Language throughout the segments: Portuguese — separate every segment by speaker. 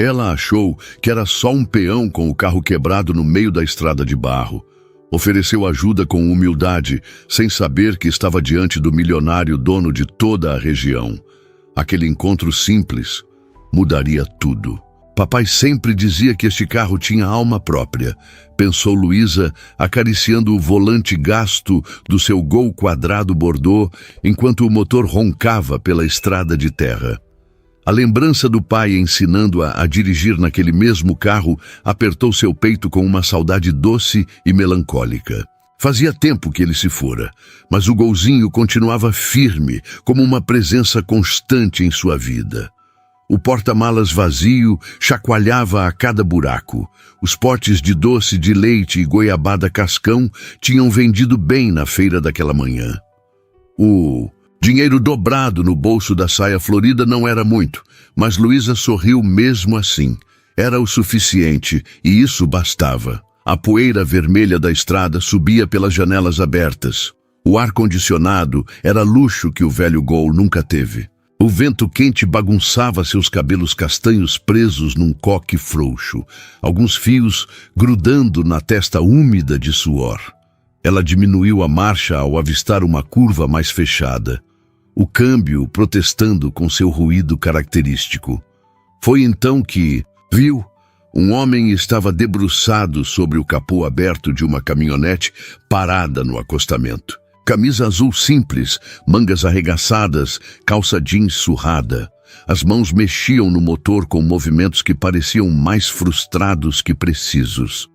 Speaker 1: Ela achou que era só um peão com o carro quebrado no meio da estrada de barro. Ofereceu ajuda com humildade, sem saber que estava diante do milionário dono de toda a região. Aquele encontro simples mudaria tudo. Papai sempre dizia que este carro tinha alma própria, pensou Luísa, acariciando o volante gasto do seu Gol quadrado Bordeaux, enquanto o motor roncava pela estrada de terra. A lembrança do pai ensinando-a a dirigir naquele mesmo carro apertou seu peito com uma saudade doce e melancólica. Fazia tempo que ele se fora, mas o Golzinho continuava firme, como uma presença constante em sua vida. O porta-malas vazio chacoalhava a cada buraco. Os potes de doce de leite e goiabada cascão tinham vendido bem na feira daquela manhã. O dinheiro dobrado no bolso da saia florida não era muito, mas Luísa sorriu mesmo assim. Era o suficiente, e isso bastava. A poeira vermelha da estrada subia pelas janelas abertas. O ar-condicionado era luxo que o velho Gol nunca teve. O vento quente bagunçava seus cabelos castanhos presos num coque frouxo, alguns fios grudando na testa úmida de suor. Ela diminuiu a marcha ao avistar uma curva mais fechada, o câmbio protestando com seu ruído característico. Foi então que viu. Um homem estava debruçado sobre o capô aberto de uma caminhonete parada no acostamento. Camisa azul simples, mangas arregaçadas, calça jeans surrada. As mãos mexiam no motor com movimentos que pareciam mais frustrados que precisos.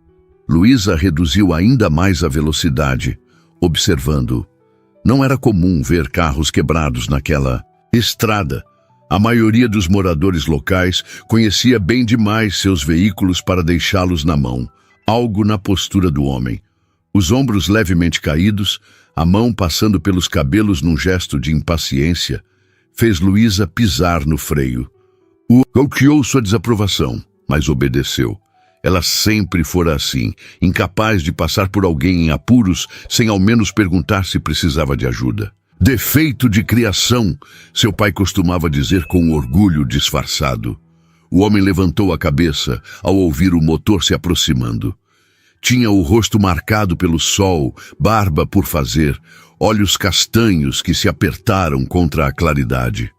Speaker 1: Luísa reduziu ainda mais a velocidade, observando. Não era comum ver carros quebrados naquela estrada. A maioria dos moradores locais conhecia bem demais seus veículos para deixá-los na mão, algo na postura do homem. Os ombros levemente caídos, a mão passando pelos cabelos num gesto de impaciência, fez Luísa pisar no freio. Bloqueou sua desaprovação, mas obedeceu. Ela sempre fora assim, incapaz de passar por alguém em apuros sem ao menos perguntar se precisava de ajuda. Defeito de criação, seu pai costumava dizer com orgulho disfarçado. O homem levantou a cabeça ao ouvir o motor se aproximando. Tinha o rosto marcado pelo sol, barba por fazer, olhos castanhos que se apertaram contra a claridade.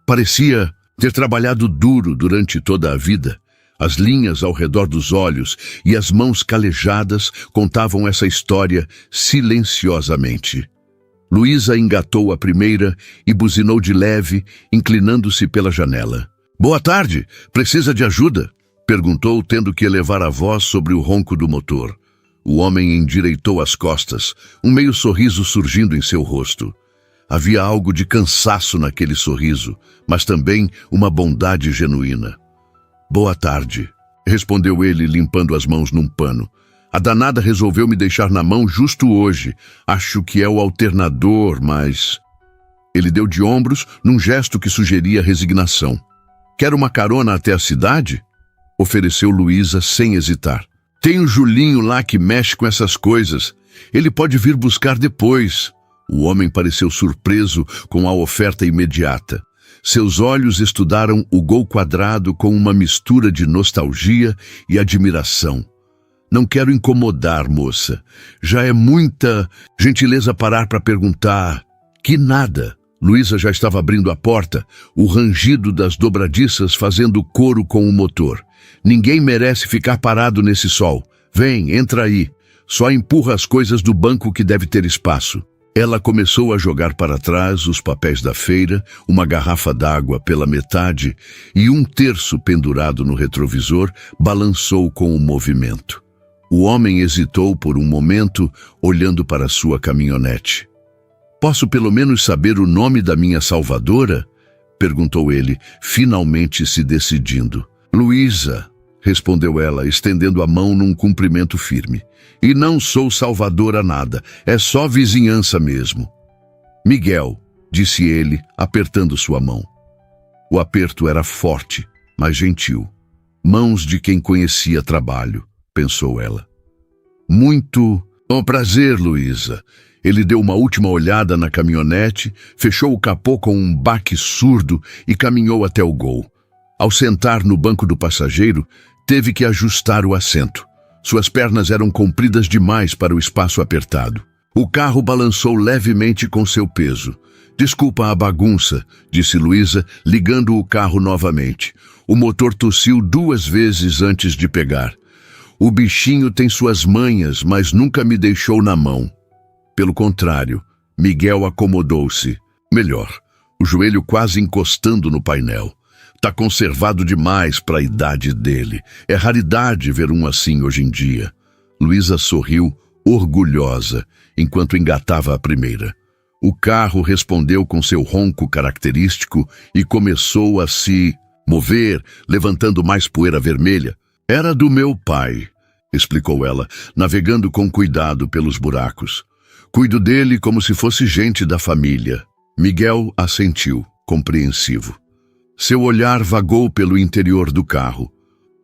Speaker 1: Parecia ter trabalhado duro durante toda a vida. As linhas ao redor dos olhos e as mãos calejadas contavam essa história silenciosamente. Luísa engatou a primeira e buzinou de leve, inclinando-se pela janela. "Boa tarde, precisa de ajuda?" perguntou, tendo que elevar a voz sobre o ronco do motor. O homem endireitou as costas, um meio sorriso surgindo em seu rosto. Havia algo de cansaço naquele sorriso, mas também uma bondade genuína. "Boa tarde", respondeu ele, limpando as mãos num pano. "A danada resolveu me deixar na mão justo hoje. Acho que é o alternador, mas..." Ele deu de ombros num gesto que sugeria resignação. "Quer uma carona até a cidade?" ofereceu Luísa sem hesitar. "Tem o Julinho lá que mexe com essas coisas. Ele pode vir buscar depois." O homem pareceu surpreso com a oferta imediata. Seus olhos estudaram o Gol quadrado com uma mistura de nostalgia e admiração. "Não quero incomodar, moça. Já é muita gentileza parar para perguntar." "Que nada." Luísa já estava abrindo a porta, o rangido das dobradiças fazendo coro com o motor. "Ninguém merece ficar parado nesse sol. Vem, entra aí. Só empurra as coisas do banco que deve ter espaço." Ela começou a jogar para trás os papéis da feira, uma garrafa d'água pela metade e um terço pendurado no retrovisor balançou com o movimento. O homem hesitou por um momento, olhando para sua caminhonete. "Posso pelo menos saber o nome da minha salvadora?" perguntou ele, finalmente se decidindo. "Luísa", respondeu ela, estendendo a mão num cumprimento firme. "E não sou salvadora nada, é só vizinhança mesmo." "Miguel", disse ele, apertando sua mão. O aperto era forte, mas gentil. Mãos de quem conhecia trabalho, pensou ela. "Muito prazer, Luísa." Ele deu uma última olhada na caminhonete, fechou o capô com um baque surdo e caminhou até o Gol. Ao sentar no banco do passageiro, teve que ajustar o assento. Suas pernas eram compridas demais para o espaço apertado. O carro balançou levemente com seu peso. Desculpa a bagunça, disse Luísa, ligando o carro novamente. O motor tossiu 2 vezes antes de pegar. O bichinho tem suas manhas, mas nunca me deixou na mão. Pelo contrário, Miguel acomodou-se. Melhor, o joelho quase encostando no painel. Tá conservado demais para a idade dele. É raridade ver um assim hoje em dia. Luísa sorriu, orgulhosa, enquanto engatava a primeira. O carro respondeu com seu ronco característico e começou a se mover, levantando mais poeira vermelha. Era do meu pai, explicou ela, navegando com cuidado pelos buracos. Cuido dele como se fosse gente da família. Miguel assentiu, compreensivo. Seu olhar vagou pelo interior do carro.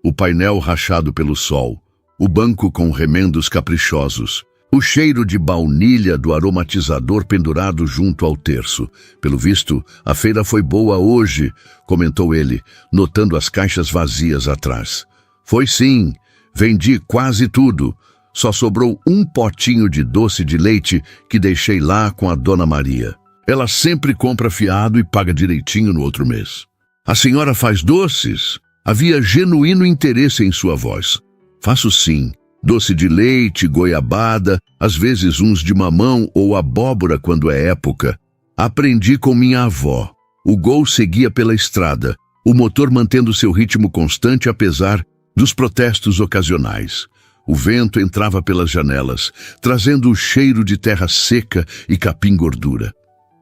Speaker 1: O painel rachado pelo sol, o banco com remendos caprichosos, o cheiro de baunilha do aromatizador pendurado junto ao terço. Pelo visto, a feira foi boa hoje, comentou ele, notando as caixas vazias atrás. Foi sim, vendi quase tudo. Só sobrou um potinho de doce de leite que deixei lá com a Dona Maria. Ela sempre compra fiado e paga direitinho no outro mês. A senhora faz doces? Havia genuíno interesse em sua voz. Faço sim. Doce de leite, goiabada, às vezes uns de mamão ou abóbora quando é época. Aprendi com minha avó. O Gol seguia pela estrada, o motor mantendo seu ritmo constante apesar dos protestos ocasionais. O vento entrava pelas janelas, trazendo o cheiro de terra seca e capim-gordura.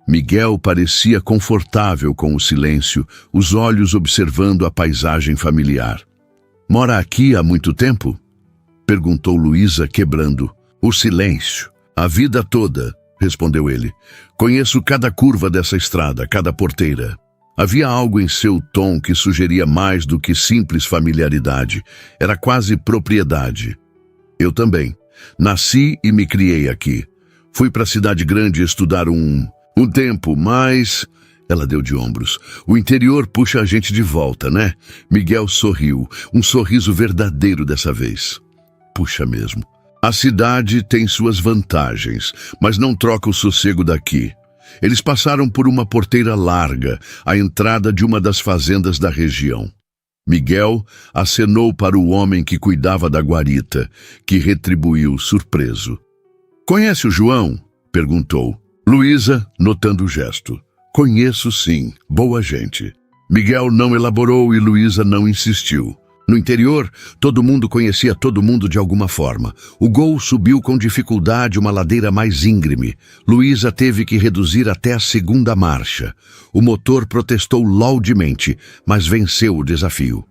Speaker 1: Miguel parecia confortável com o silêncio, os olhos observando a paisagem familiar. Mora aqui há muito tempo? Perguntou Luísa, quebrando. O silêncio. A vida toda, respondeu ele. Conheço cada curva dessa estrada, cada porteira. Havia algo em seu tom que sugeria mais do que simples familiaridade. Era quase propriedade. Eu também. Nasci e me criei aqui. Fui para a cidade grande estudar um tempo, mas... Ela deu de ombros. O interior puxa a gente de volta, né? Miguel sorriu, um sorriso verdadeiro dessa vez. Puxa mesmo. A cidade tem suas vantagens, mas não troca o sossego daqui. Eles passaram por uma porteira larga, a entrada de uma das fazendas da região. Miguel acenou para o homem que cuidava da guarita, que retribuiu surpreso. Conhece o João? Perguntou. Luísa, notando o gesto. Conheço sim, boa gente. Miguel não elaborou e Luísa não insistiu. No interior, todo mundo conhecia todo mundo de alguma forma. O Gol subiu com dificuldade uma ladeira mais íngreme. Luísa teve que reduzir até a 2ª marcha. O motor protestou laudemente, mas venceu o desafio.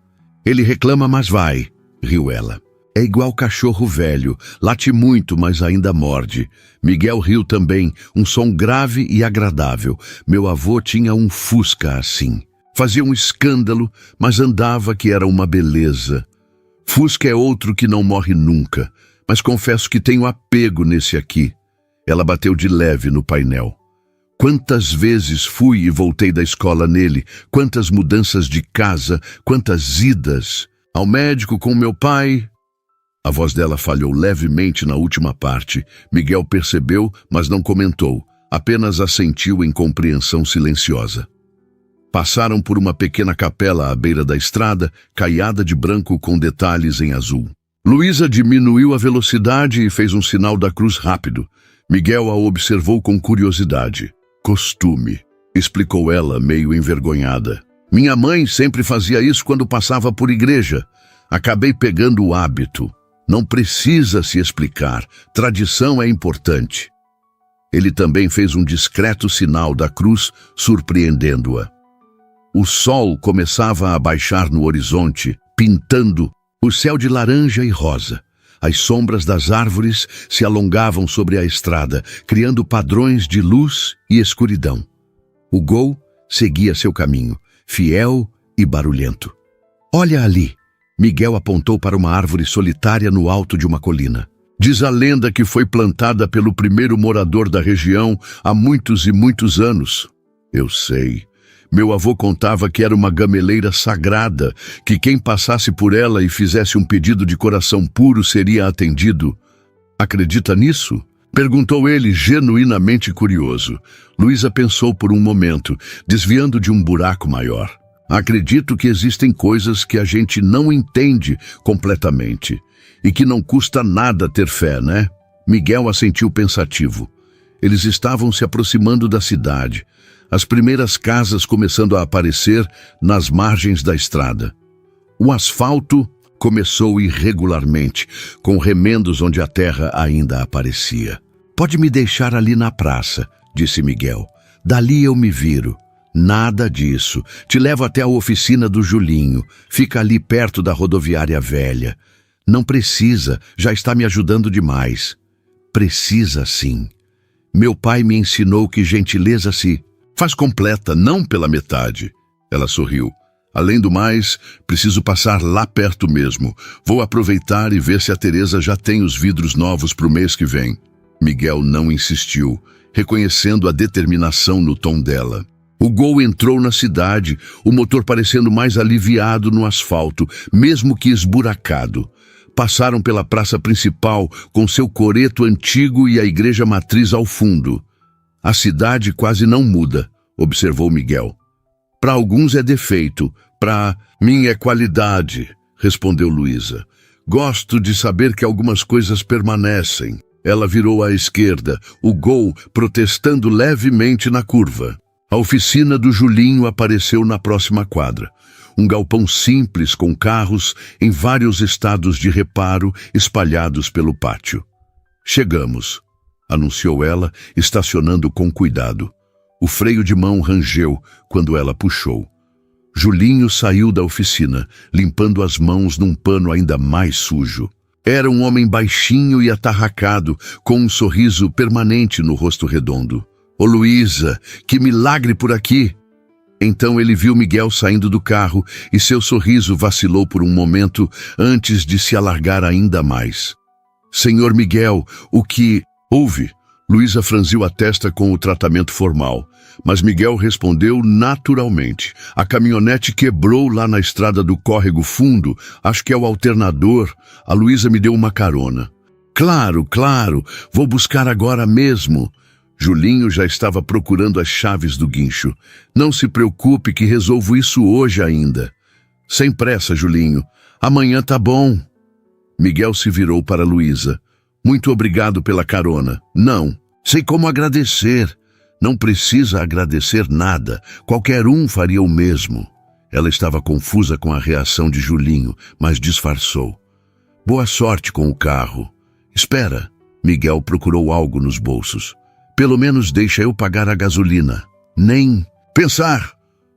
Speaker 1: Ele reclama, mas vai, riu ela. É igual cachorro velho, late muito, mas ainda morde. Miguel riu também, um som grave e agradável. Meu avô tinha um Fusca assim. Fazia um escândalo, mas andava que era uma beleza. Fusca é outro que não morre nunca, mas confesso que tenho apego nesse aqui. Ela bateu de leve no painel. Quantas vezes fui e voltei da escola nele, quantas mudanças de casa, quantas idas. Ao médico com meu pai... A voz dela falhou levemente na última parte. Miguel percebeu, mas não comentou, apenas assentiu em compreensão silenciosa. Passaram por uma pequena capela à beira da estrada, caiada de branco com detalhes em azul. Luísa diminuiu a velocidade e fez um sinal da cruz rápido. Miguel a observou com curiosidade. Costume, explicou ela, meio envergonhada. Minha mãe sempre fazia isso quando passava por igreja. Acabei pegando o hábito. Não precisa se explicar. Tradição é importante. Ele também fez um discreto sinal da cruz, surpreendendo-a. O sol começava a baixar no horizonte, pintando o céu de laranja e rosa. As sombras das árvores se alongavam sobre a estrada, criando padrões de luz e escuridão. O Gol seguia seu caminho, fiel e barulhento. Olha ali! Miguel apontou para uma árvore solitária no alto de uma colina. Diz a lenda que foi plantada pelo primeiro morador da região há muitos e muitos anos. Eu sei. Meu avô contava que era uma gameleira sagrada, que quem passasse por ela e fizesse um pedido de coração puro seria atendido. Acredita nisso? Perguntou ele, genuinamente curioso. Luísa pensou por um momento, desviando de um buraco maior. Acredito que existem coisas que a gente não entende completamente e que não custa nada ter fé, né? Miguel assentiu pensativo. Eles estavam se aproximando da cidade, as primeiras casas começando a aparecer nas margens da estrada. O asfalto começou irregularmente, com remendos onde a terra ainda aparecia. Pode me deixar ali na praça, disse Miguel. Dali eu me viro. Nada disso. Te levo até a oficina do Julinho. Fica ali perto da rodoviária velha. Não precisa, já está me ajudando demais. Precisa sim. Meu pai me ensinou que gentileza se faz completa, não pela metade. Ela sorriu. Além do mais, preciso passar lá perto mesmo. Vou aproveitar e ver se a Teresa já tem os vidros novos para o mês que vem. Miguel não insistiu, reconhecendo a determinação no tom dela. O Gol entrou na cidade, o motor parecendo mais aliviado no asfalto, mesmo que esburacado. Passaram pela praça principal, com seu coreto antigo e a igreja matriz ao fundo. A cidade quase não muda, observou Miguel. Para alguns é defeito, para mim é qualidade, respondeu Luísa. Gosto de saber que algumas coisas permanecem. Ela virou à esquerda, o Gol protestando levemente na curva. A oficina do Julinho apareceu na próxima quadra. Um galpão simples com carros em vários estados de reparo espalhados pelo pátio. Chegamos, anunciou ela, estacionando com cuidado. O freio de mão rangeu quando ela puxou. Julinho saiu da oficina, limpando as mãos num pano ainda mais sujo. Era um homem baixinho e atarracado, com um sorriso permanente no rosto redondo. Ô Luísa, que milagre por aqui! Então ele viu Miguel saindo do carro e seu sorriso vacilou por um momento antes de se alargar ainda mais. Senhor Miguel, o que houve? Luísa franziu a testa com o tratamento formal, mas Miguel respondeu naturalmente. A caminhonete quebrou lá na estrada do Córrego Fundo, acho que é o alternador. A Luísa me deu uma carona. Claro, vou buscar agora mesmo. Julinho já estava procurando as chaves do guincho. Não se preocupe que resolvo isso hoje ainda. Sem pressa, Julinho. Amanhã tá bom. Miguel se virou para Luísa. Muito obrigado pela carona. Não, sei como agradecer. Não precisa agradecer nada. Qualquer um faria o mesmo. Ela estava confusa com a reação de Julinho, mas disfarçou. Boa sorte com o carro. Espera. Miguel procurou algo nos bolsos. Pelo menos deixa eu pagar a gasolina. Nem pensar.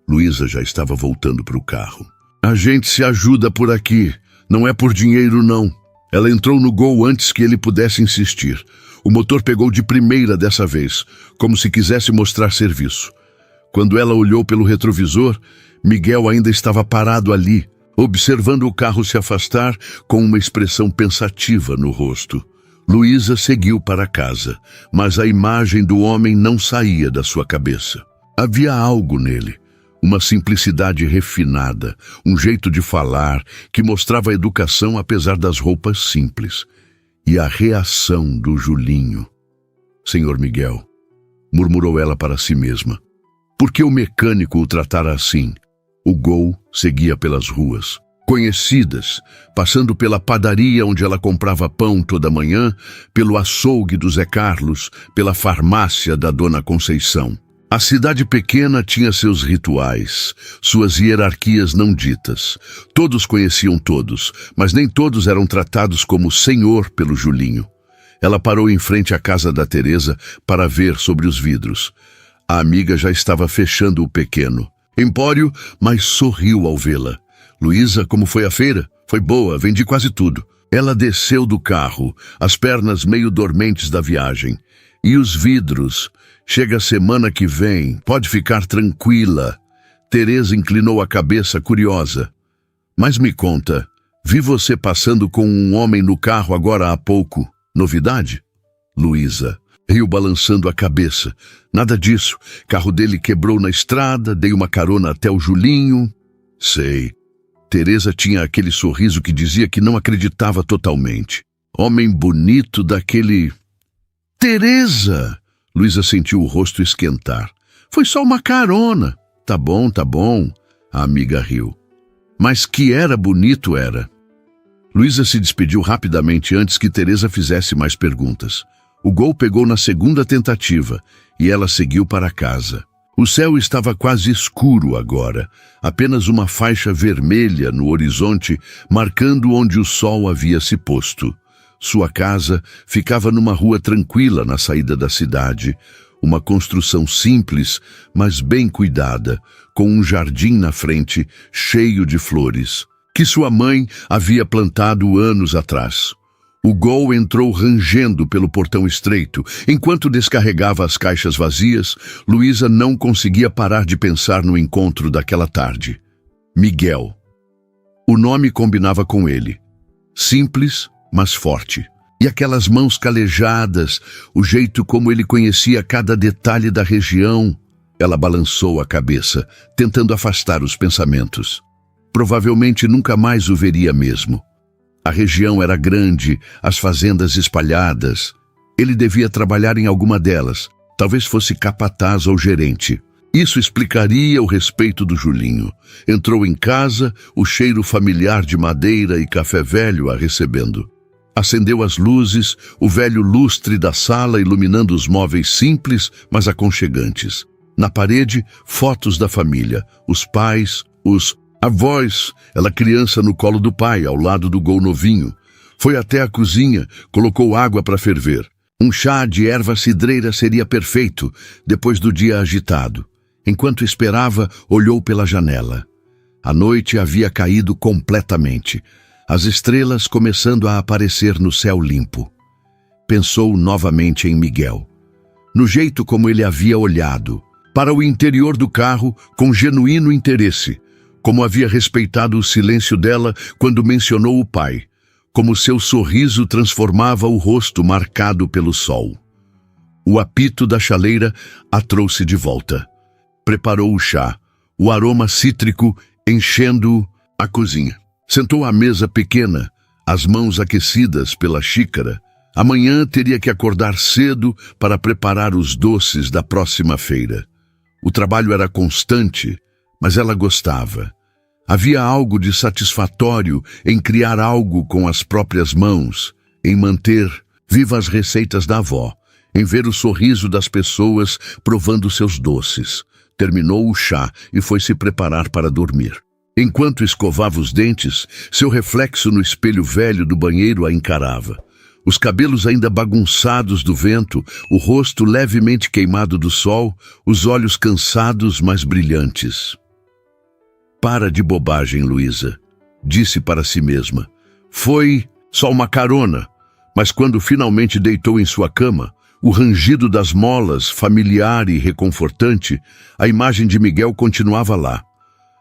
Speaker 1: Luísa já estava voltando para o carro. A gente se ajuda por aqui. Não é por dinheiro, não. Ela entrou no Gol antes que ele pudesse insistir. O motor pegou de primeira dessa vez, como se quisesse mostrar serviço. Quando ela olhou pelo retrovisor, Miguel ainda estava parado ali, observando o carro se afastar com uma expressão pensativa no rosto. Luísa seguiu para casa, mas a imagem do homem não saía da sua cabeça. Havia algo nele, uma simplicidade refinada, um jeito de falar que mostrava a educação apesar das roupas simples. E a reação do Julinho. Senhor Miguel, murmurou ela para si mesma. Por que o mecânico o tratara assim? O Gol seguia pelas ruas, conhecidas, passando pela padaria onde ela comprava pão toda manhã, pelo açougue do Zé Carlos, pela farmácia da Dona Conceição. A cidade pequena tinha seus rituais, suas hierarquias não ditas. Todos conheciam todos, mas nem todos eram tratados como senhor pelo Julinho. Ela parou em frente à casa da Teresa para ver sobre os vidros. A amiga já estava fechando o pequeno empório, mas sorriu ao vê-la. Luísa, como foi a feira? Foi boa, vendi quase tudo. Ela desceu do carro, as pernas meio dormentes da viagem. E os vidros? Chega a semana que vem, pode ficar tranquila. Teresa inclinou a cabeça, curiosa. Mas me conta, vi você passando com um homem no carro agora há pouco. Novidade? Luísa. Riu balançando a cabeça. Nada disso. Carro dele quebrou na estrada, dei uma carona até o Julinho. Sei. Teresa tinha aquele sorriso que dizia que não acreditava totalmente. Homem bonito daquele... Teresa! Luísa sentiu o rosto esquentar. Foi só uma carona. Tá bom, tá bom. A amiga riu. Mas que era bonito era. Luísa se despediu rapidamente antes que Teresa fizesse mais perguntas. O Gol pegou na segunda tentativa e ela seguiu para casa. O céu estava quase escuro agora, apenas uma faixa vermelha no horizonte marcando onde o sol havia se posto. Sua casa ficava numa rua tranquila na saída da cidade, uma construção simples, mas bem cuidada, com um jardim na frente cheio de flores, que sua mãe havia plantado anos atrás. O Gol entrou rangendo pelo portão estreito. Enquanto descarregava as caixas vazias, Luísa não conseguia parar de pensar no encontro daquela tarde. Miguel. O nome combinava com ele. Simples, mas forte. E aquelas mãos calejadas, o jeito como ele conhecia cada detalhe da região. Ela balançou a cabeça, tentando afastar os pensamentos. Provavelmente nunca mais o veria mesmo. A região era grande, as fazendas espalhadas. Ele devia trabalhar em alguma delas, talvez fosse capataz ou gerente. Isso explicaria o respeito do Julinho. Entrou em casa, o cheiro familiar de madeira e café velho a recebendo. Acendeu as luzes, o velho lustre da sala iluminando os móveis simples, mas aconchegantes. Na parede, fotos da família, os pais, os avós, ela criança no colo do pai, ao lado do Gol novinho. Foi até a cozinha, colocou água para ferver. Um chá de erva cidreira seria perfeito, depois do dia agitado. Enquanto esperava, olhou pela janela. A noite havia caído completamente, as estrelas começando a aparecer no céu limpo. Pensou novamente em Miguel. No jeito como ele havia olhado, para o interior do carro com genuíno interesse, como havia respeitado o silêncio dela quando mencionou o pai, como seu sorriso transformava o rosto marcado pelo sol. O apito da chaleira a trouxe de volta. Preparou o chá, o aroma cítrico enchendo a cozinha. Sentou à mesa pequena, as mãos aquecidas pela xícara. Amanhã teria que acordar cedo para preparar os doces da próxima feira. O trabalho era constante, mas ela gostava. Havia algo de satisfatório em criar algo com as próprias mãos, em manter vivas as receitas da avó, em ver o sorriso das pessoas provando seus doces. Terminou o chá e foi se preparar para dormir. Enquanto escovava os dentes, seu reflexo no espelho velho do banheiro a encarava. Os cabelos ainda bagunçados do vento, o rosto levemente queimado do sol, os olhos cansados, mas brilhantes. Para de bobagem, Luísa, disse para si mesma. Foi só uma carona, mas quando finalmente deitou em sua cama, o rangido das molas, familiar e reconfortante, a imagem de Miguel continuava lá.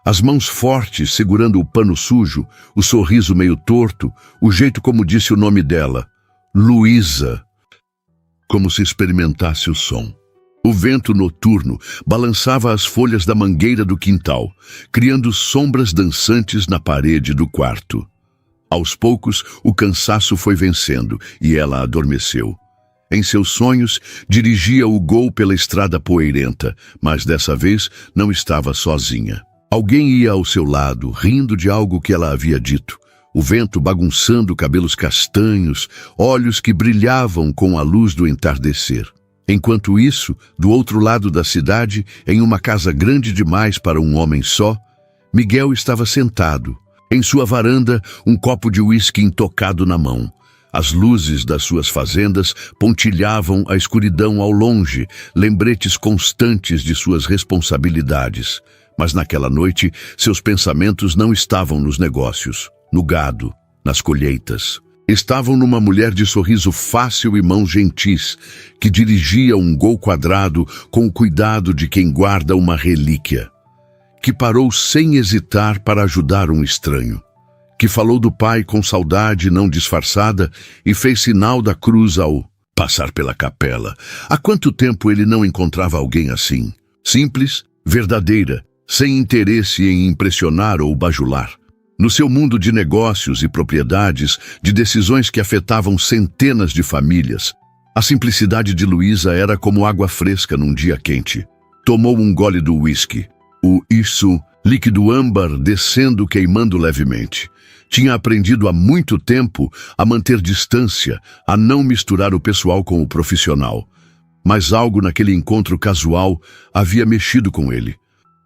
Speaker 1: As mãos fortes segurando o pano sujo, o sorriso meio torto, o jeito como disse o nome dela, Luísa, como se experimentasse o som. O vento noturno balançava as folhas da mangueira do quintal, criando sombras dançantes na parede do quarto. Aos poucos, o cansaço foi vencendo e ela adormeceu. Em seus sonhos, dirigia o Gol pela estrada poeirenta, mas dessa vez não estava sozinha. Alguém ia ao seu lado, rindo de algo que ela havia dito. O vento bagunçando cabelos castanhos, olhos que brilhavam com a luz do entardecer. Enquanto isso, do outro lado da cidade, em uma casa grande demais para um homem só, Miguel estava sentado. Em sua varanda, um copo de uísque intocado na mão. As luzes das suas fazendas pontilhavam a escuridão ao longe, lembretes constantes de suas responsabilidades. Mas naquela noite, seus pensamentos não estavam nos negócios, no gado, nas colheitas. Estavam numa mulher de sorriso fácil e mãos gentis, que dirigia um Gol quadrado com o cuidado de quem guarda uma relíquia. Que parou sem hesitar para ajudar um estranho. Que falou do pai com saudade não disfarçada e fez sinal da cruz ao passar pela capela. Há quanto tempo ele não encontrava alguém assim? Simples, verdadeira, sem interesse em impressionar ou bajular. No seu mundo de negócios e propriedades, de decisões que afetavam centenas de famílias, a simplicidade de Luísa era como água fresca num dia quente. Tomou um gole do uísque. O isso, líquido âmbar descendo queimando levemente. Tinha aprendido há muito tempo a manter distância, a não misturar o pessoal com o profissional. Mas algo naquele encontro casual havia mexido com ele.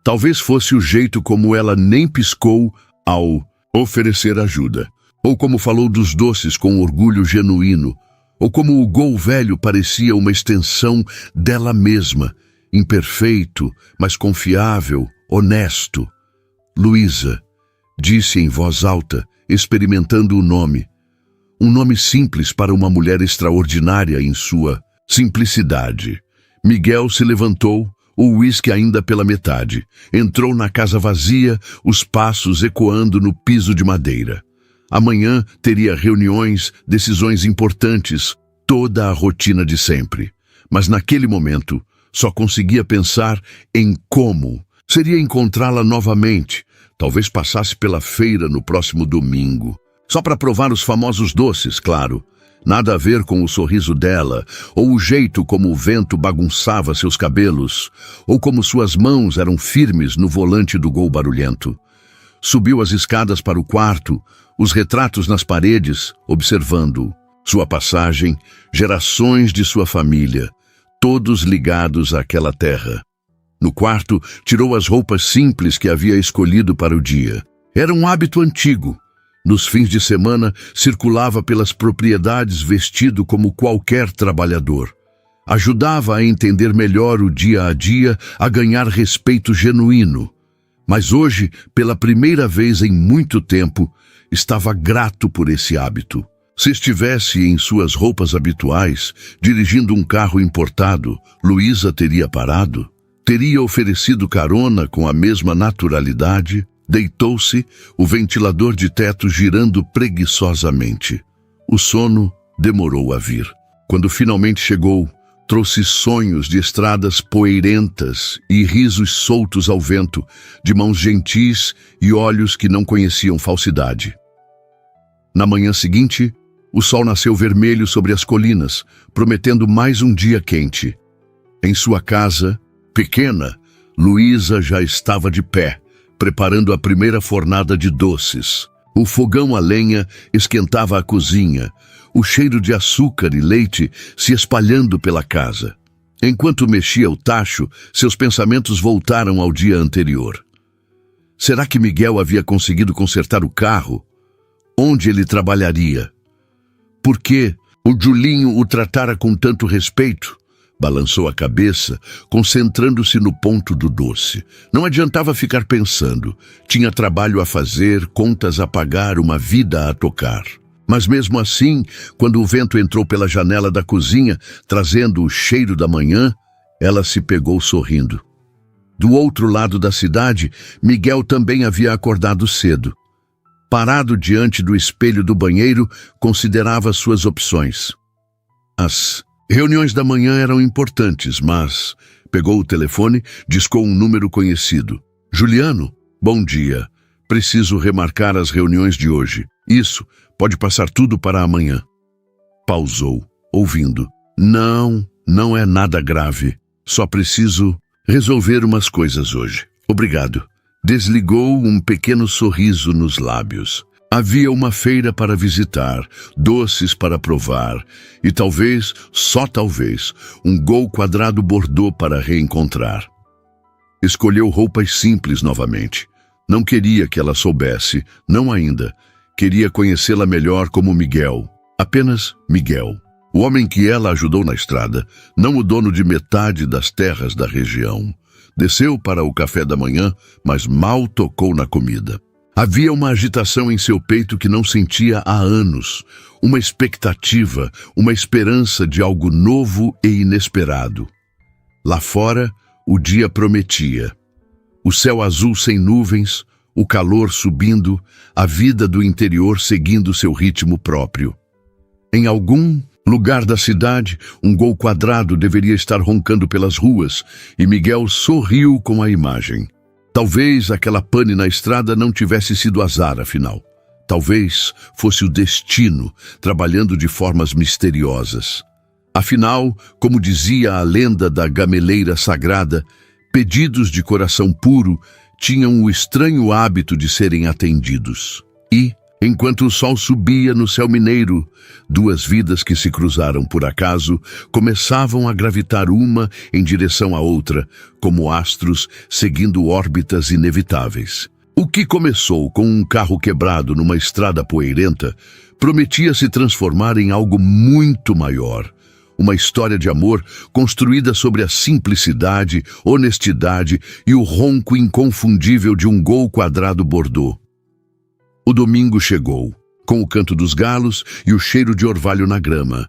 Speaker 1: Talvez fosse o jeito como ela nem piscou ao oferecer ajuda, ou como falou dos doces com orgulho genuíno, ou como o Gol velho parecia uma extensão dela mesma, imperfeito, mas confiável, honesto. Luísa, disse em voz alta, experimentando o nome. Um nome simples para uma mulher extraordinária em sua simplicidade. Miguel se levantou, o uísque ainda pela metade. Entrou na casa vazia, os passos ecoando no piso de madeira. Amanhã teria reuniões, decisões importantes, toda a rotina de sempre. Mas naquele momento, só conseguia pensar em como seria encontrá-la novamente. Talvez passasse pela feira no próximo domingo. Só para provar os famosos doces, claro. Nada a ver com o sorriso dela, ou o jeito como o vento bagunçava seus cabelos, ou como suas mãos eram firmes no volante do Gol barulhento. Subiu as escadas para o quarto, os retratos nas paredes, observando sua passagem, gerações de sua família, todos ligados àquela terra. No quarto, tirou as roupas simples que havia escolhido para o dia. Era um hábito antigo. Nos fins de semana, circulava pelas propriedades vestido como qualquer trabalhador. Ajudava a entender melhor o dia a dia, a ganhar respeito genuíno. Mas hoje, pela primeira vez em muito tempo, estava grato por esse hábito. Se estivesse em suas roupas habituais, dirigindo um carro importado, Luísa teria parado? Teria oferecido carona com a mesma naturalidade? Deitou-se, o ventilador de teto girando preguiçosamente. O sono demorou a vir. Quando finalmente chegou, trouxe sonhos de estradas poeirentas e risos soltos ao vento, de mãos gentis e olhos que não conheciam falsidade. Na manhã seguinte, o sol nasceu vermelho sobre as colinas, prometendo mais um dia quente. Em sua casa, pequena, Luísa já estava de pé, preparando a primeira fornada de doces. O fogão a lenha esquentava a cozinha, o cheiro de açúcar e leite se espalhando pela casa. Enquanto mexia o tacho, seus pensamentos voltaram ao dia anterior. Será que Miguel havia conseguido consertar o carro? Onde ele trabalharia? Por que o Julinho o tratara com tanto respeito? Balançou a cabeça, concentrando-se no ponto do doce. Não adiantava ficar pensando. Tinha trabalho a fazer, contas a pagar, uma vida a tocar. Mas mesmo assim, quando o vento entrou pela janela da cozinha, trazendo o cheiro da manhã, ela se pegou sorrindo. Do outro lado da cidade, Miguel também havia acordado cedo. Parado diante do espelho do banheiro, considerava suas opções. As reuniões da manhã eram importantes, mas pegou o telefone, discou um número conhecido. Juliano, bom dia. Preciso remarcar as reuniões de hoje. Isso, pode passar tudo para amanhã. Pausou, ouvindo. Não é nada grave. Só preciso resolver umas coisas hoje. Obrigado. Desligou um pequeno sorriso nos lábios. Havia uma feira para visitar, doces para provar e talvez, só talvez, um Gol quadrado bordô para reencontrar. Escolheu roupas simples novamente. Não queria que ela soubesse, não ainda. Queria conhecê-la melhor como Miguel. Apenas Miguel. O homem que ela ajudou na estrada, não o dono de metade das terras da região. Desceu para o café da manhã, mas mal tocou na comida. Havia uma agitação em seu peito que não sentia há anos, uma expectativa, uma esperança de algo novo e inesperado. Lá fora, o dia prometia. O céu azul sem nuvens, o calor subindo, a vida do interior seguindo seu ritmo próprio. Em algum Lugar da cidade, um gol quadrado deveria estar roncando pelas ruas, e Miguel sorriu com a imagem. Talvez aquela pane na estrada não tivesse sido azar, afinal. Talvez fosse o destino, trabalhando de formas misteriosas. Afinal, como dizia a lenda da gameleira sagrada, pedidos de coração puro tinham o estranho hábito de serem atendidos. E, enquanto o sol subia no céu mineiro, duas vidas que se cruzaram por acaso começavam a gravitar uma em direção à outra, como astros seguindo órbitas inevitáveis. O que começou com um carro quebrado numa estrada poeirenta prometia se transformar em algo muito maior. Uma história de amor construída sobre a simplicidade, honestidade e o ronco inconfundível de um gol quadrado bordô. O domingo chegou, com o canto dos galos e o cheiro de orvalho na grama.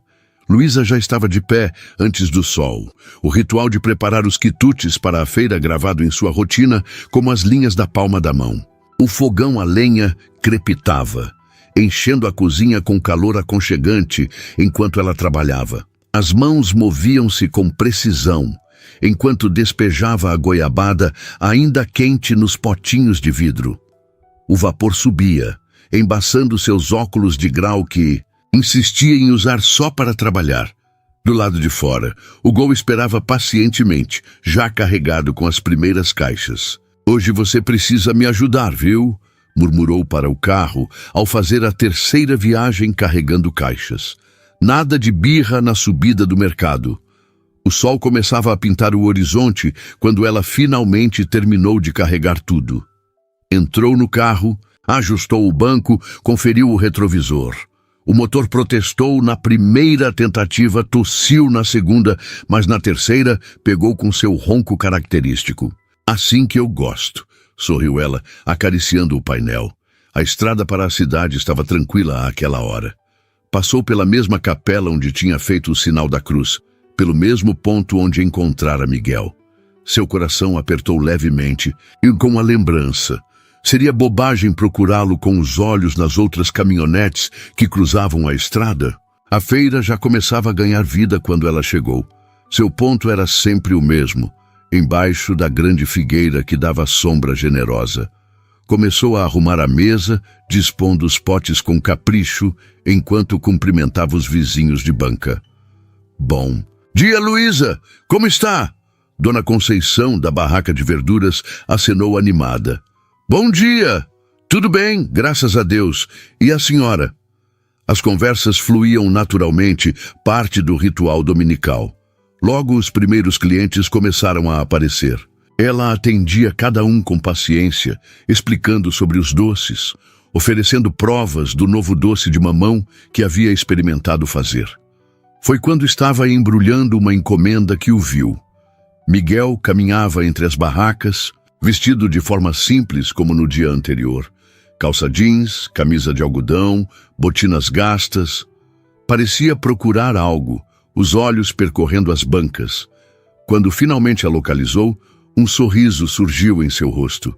Speaker 1: Luísa já estava de pé antes do sol. O ritual de preparar os quitutes para a feira gravado em sua rotina como as linhas da palma da mão. O fogão a lenha crepitava, enchendo a cozinha com calor aconchegante enquanto ela trabalhava. As mãos moviam-se com precisão, enquanto despejava a goiabada ainda quente nos potinhos de vidro. O vapor subia, embaçando seus óculos de grau que insistia em usar só para trabalhar. Do lado de fora, o gol esperava pacientemente, já carregado com as primeiras caixas. "Hoje você precisa me ajudar, viu?", murmurou para o carro ao fazer a terceira viagem carregando caixas. Nada de birra na subida do mercado. O sol começava a pintar o horizonte quando ela finalmente terminou de carregar tudo. Entrou no carro, ajustou o banco, conferiu o retrovisor. O motor protestou na primeira tentativa, tossiu na segunda, mas na terceira pegou com seu ronco característico. "Assim que eu gosto", sorriu ela, acariciando o painel. A estrada para a cidade estava tranquila àquela hora. Passou pela mesma capela onde tinha feito o sinal da cruz, pelo mesmo ponto onde encontrara Miguel. Seu coração apertou levemente e com a lembrança. Seria bobagem procurá-lo com os olhos nas outras caminhonetes que cruzavam a estrada? A feira já começava a ganhar vida quando ela chegou. Seu ponto era sempre o mesmo, embaixo da grande figueira que dava sombra generosa. Começou a arrumar a mesa, dispondo os potes com capricho, enquanto cumprimentava os vizinhos de banca. "Bom dia, Luísa! Como está?" Dona Conceição, da barraca de verduras, acenou animada. "Bom dia! Tudo bem, graças a Deus. E a senhora?" As conversas fluíam naturalmente, parte do ritual dominical. Logo, os primeiros clientes começaram a aparecer. Ela atendia cada um com paciência, explicando sobre os doces, oferecendo provas do novo doce de mamão que havia experimentado fazer. Foi quando estava embrulhando uma encomenda que o viu. Miguel caminhava entre as barracas, vestido de forma simples como no dia anterior. Calça jeans, camisa de algodão, botinas gastas. Parecia procurar algo, os olhos percorrendo as bancas. Quando finalmente a localizou, um sorriso surgiu em seu rosto.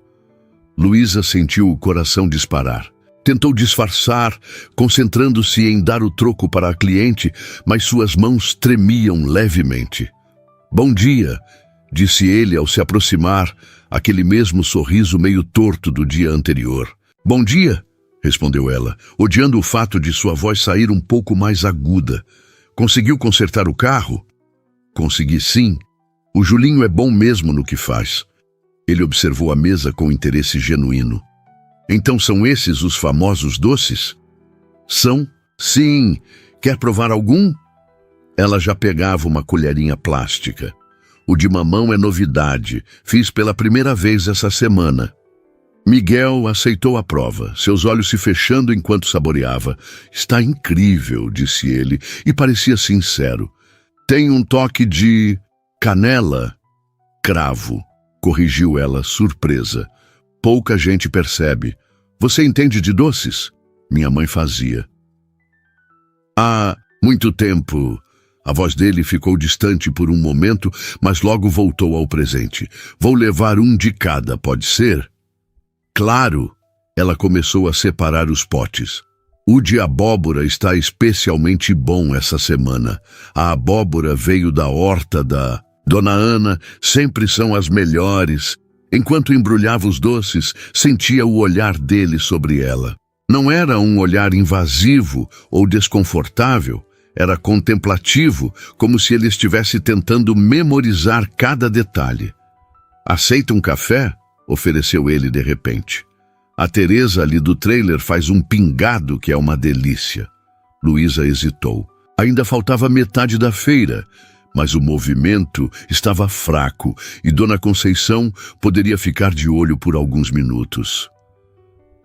Speaker 1: Luísa sentiu o coração disparar. Tentou disfarçar, concentrando-se em dar o troco para a cliente, mas suas mãos tremiam levemente. "Bom dia", disse ele ao se aproximar, aquele mesmo sorriso meio torto do dia anterior. "Bom dia", respondeu ela, odiando o fato de sua voz sair um pouco mais aguda. "Conseguiu consertar o carro?" "Consegui, sim. O Julinho é bom mesmo no que faz." Ele observou a mesa com interesse genuíno. "Então são esses os famosos doces?" "São? Sim. Quer provar algum?" Ela já pegava uma colherinha plástica. "O de mamão é novidade. Fiz pela primeira vez essa semana." Miguel aceitou a prova, seus olhos se fechando enquanto saboreava. "Está incrível", disse ele, e parecia sincero. "Tem um toque de canela." "Cravo", corrigiu ela, surpresa. "Pouca gente percebe. Você entende de doces?" Minha mãe fazia. "Há muito tempo." A voz dele ficou distante por um momento, mas logo voltou ao presente. "Vou levar um de cada, pode ser?" "Claro." Ela começou a separar os potes. O de abóbora está especialmente bom essa semana. A abóbora veio da horta da Dona Ana, sempre são as melhores. Enquanto embrulhava os doces, sentia o olhar dele sobre ela. Não era um olhar invasivo ou desconfortável, era contemplativo, como se ele estivesse tentando memorizar cada detalhe. "Aceita um café?" ofereceu ele de repente. "A Teresa ali do trailer faz um pingado que é uma delícia." Luísa hesitou. Ainda faltava metade da feira, mas o movimento estava fraco e Dona Conceição poderia ficar de olho por alguns minutos.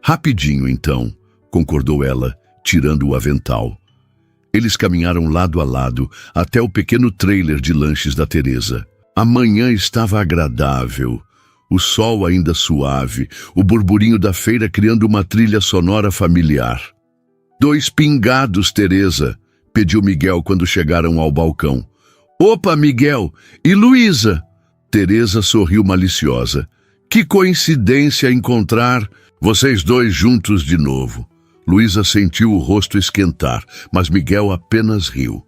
Speaker 1: "Rapidinho, então", concordou ela, tirando o avental. Eles caminharam lado a lado até o pequeno trailer de lanches da Teresa. A manhã estava agradável, o sol ainda suave, o burburinho da feira criando uma trilha sonora familiar. "2 pingados, Teresa", pediu Miguel quando chegaram ao balcão. "Opa, Miguel! E Luísa?" Teresa sorriu maliciosa. "Que coincidência encontrar vocês dois juntos de novo." Luísa sentiu o rosto esquentar, mas Miguel apenas riu.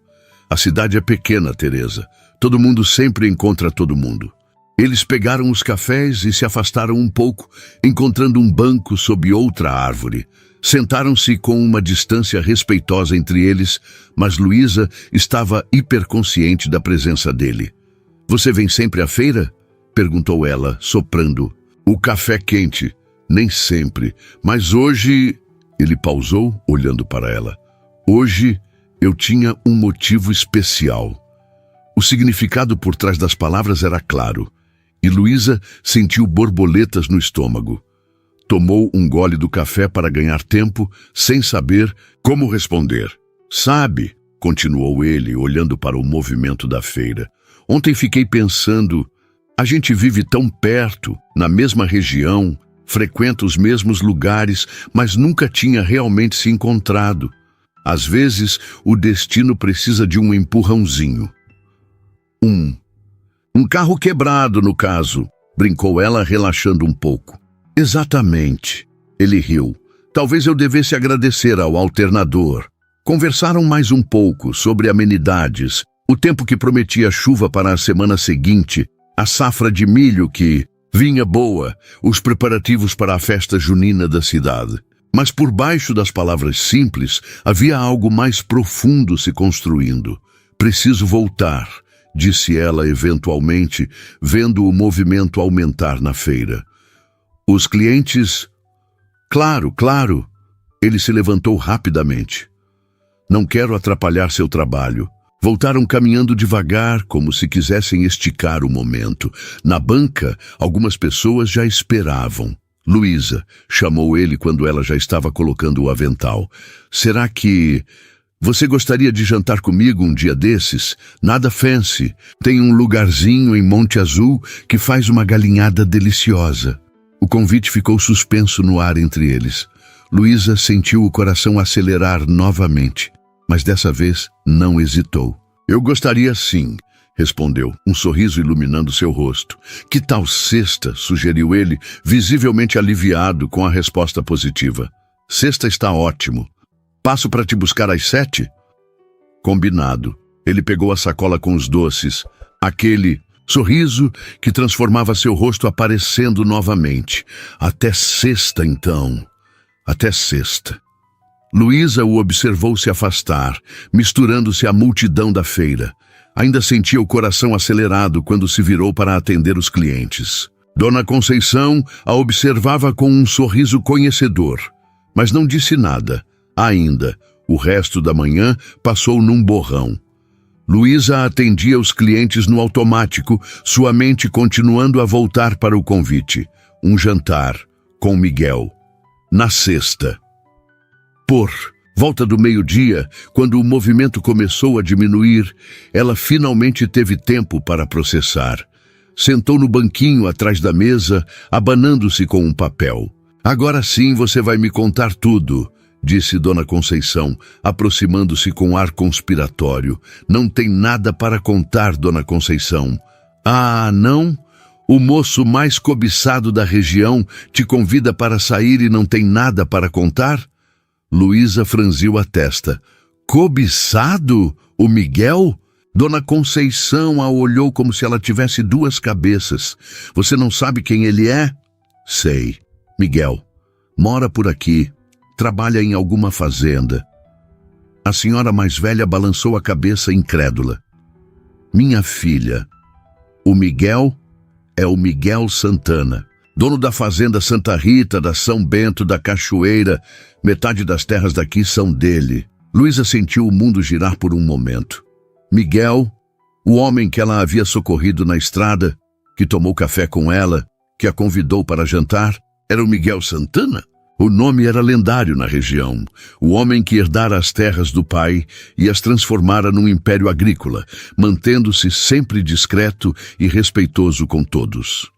Speaker 1: "A cidade é pequena, Teresa. Todo mundo sempre encontra todo mundo." Eles pegaram os cafés e se afastaram um pouco, encontrando um banco sob outra árvore. Sentaram-se com uma distância respeitosa entre eles, mas Luísa estava hiperconsciente da presença dele. "Você vem sempre à feira?" perguntou ela, soprando. "O café quente. Nem sempre. Mas hoje..." Ele pausou, olhando para ela. "Hoje eu tinha um motivo especial." O significado por trás das palavras era claro, e Luísa sentiu borboletas no estômago. Tomou um gole do café para ganhar tempo, sem saber como responder. "Sabe", continuou ele, olhando para o movimento da feira, "ontem fiquei pensando, a gente vive tão perto, na mesma região, frequenta os mesmos lugares, mas nunca tinha realmente se encontrado. Às vezes, o destino precisa de um empurrãozinho." Um carro quebrado, no caso", brincou ela, relaxando um pouco. "Exatamente." Ele riu. "Talvez eu devesse agradecer ao alternador." Conversaram mais um pouco sobre amenidades, o tempo que prometia chuva para a semana seguinte, a safra de milho que vinha boa, os preparativos para a festa junina da cidade. Mas por baixo das palavras simples havia algo mais profundo se construindo. "Preciso voltar", disse ela eventualmente, vendo o movimento aumentar na feira. "Os clientes..." Claro. Ele se levantou rapidamente. "Não quero atrapalhar seu trabalho." Voltaram caminhando devagar, como se quisessem esticar o momento. Na banca, algumas pessoas já esperavam. "Luísa", chamou ele quando ela já estava colocando o avental. "Será que você gostaria de jantar comigo um dia desses? Nada fancy. Tem um lugarzinho em Monte Azul que faz uma galinhada deliciosa." O convite ficou suspenso no ar entre eles. Luísa sentiu o coração acelerar novamente, mas dessa vez não hesitou. "Eu gostaria sim", respondeu, um sorriso iluminando seu rosto. "Que tal sexta?", sugeriu ele, visivelmente aliviado com a resposta positiva. "Sexta está ótimo. Passo para te buscar às 7? Combinado. Ele pegou a sacola com os doces, aquele sorriso que transformava seu rosto aparecendo novamente. "Até sexta, então. Até sexta." Luísa o observou se afastar, misturando-se à multidão da feira. Ainda sentia o coração acelerado quando se virou para atender os clientes. Dona Conceição a observava com um sorriso conhecedor, mas não disse nada. Ainda, o resto da manhã passou num borrão. Luísa atendia os clientes no automático, sua mente continuando a voltar para o convite. Um jantar, com Miguel. Na sexta. Por volta do meio-dia, quando o movimento começou a diminuir, ela finalmente teve tempo para processar. Sentou no banquinho atrás da mesa, abanando-se com um papel. "Agora sim você vai me contar tudo", disse Dona Conceição, aproximando-se com ar conspiratório. "Não tem nada para contar, Dona Conceição." "Ah, não? O moço mais cobiçado da região te convida para sair e não tem nada para contar?" Luísa franziu a testa. Cobiçado? O Miguel? Dona Conceição a olhou como se ela tivesse duas cabeças. Você não sabe quem ele é? Sei. Miguel. Mora por aqui. Trabalha em alguma fazenda. A senhora mais velha balançou a cabeça incrédula. Minha filha, o Miguel é o Miguel Santana, dono da fazenda Santa Rita, da São Bento, da Cachoeira. Metade das terras daqui são dele. Luísa sentiu o mundo girar por um momento. Miguel, o homem que ela havia socorrido na estrada, que tomou café com ela, que a convidou para jantar, era o Miguel Santana? O nome era lendário na região. O homem que herdara as terras do pai e as transformara num império agrícola, mantendo-se sempre discreto e respeitoso com todos.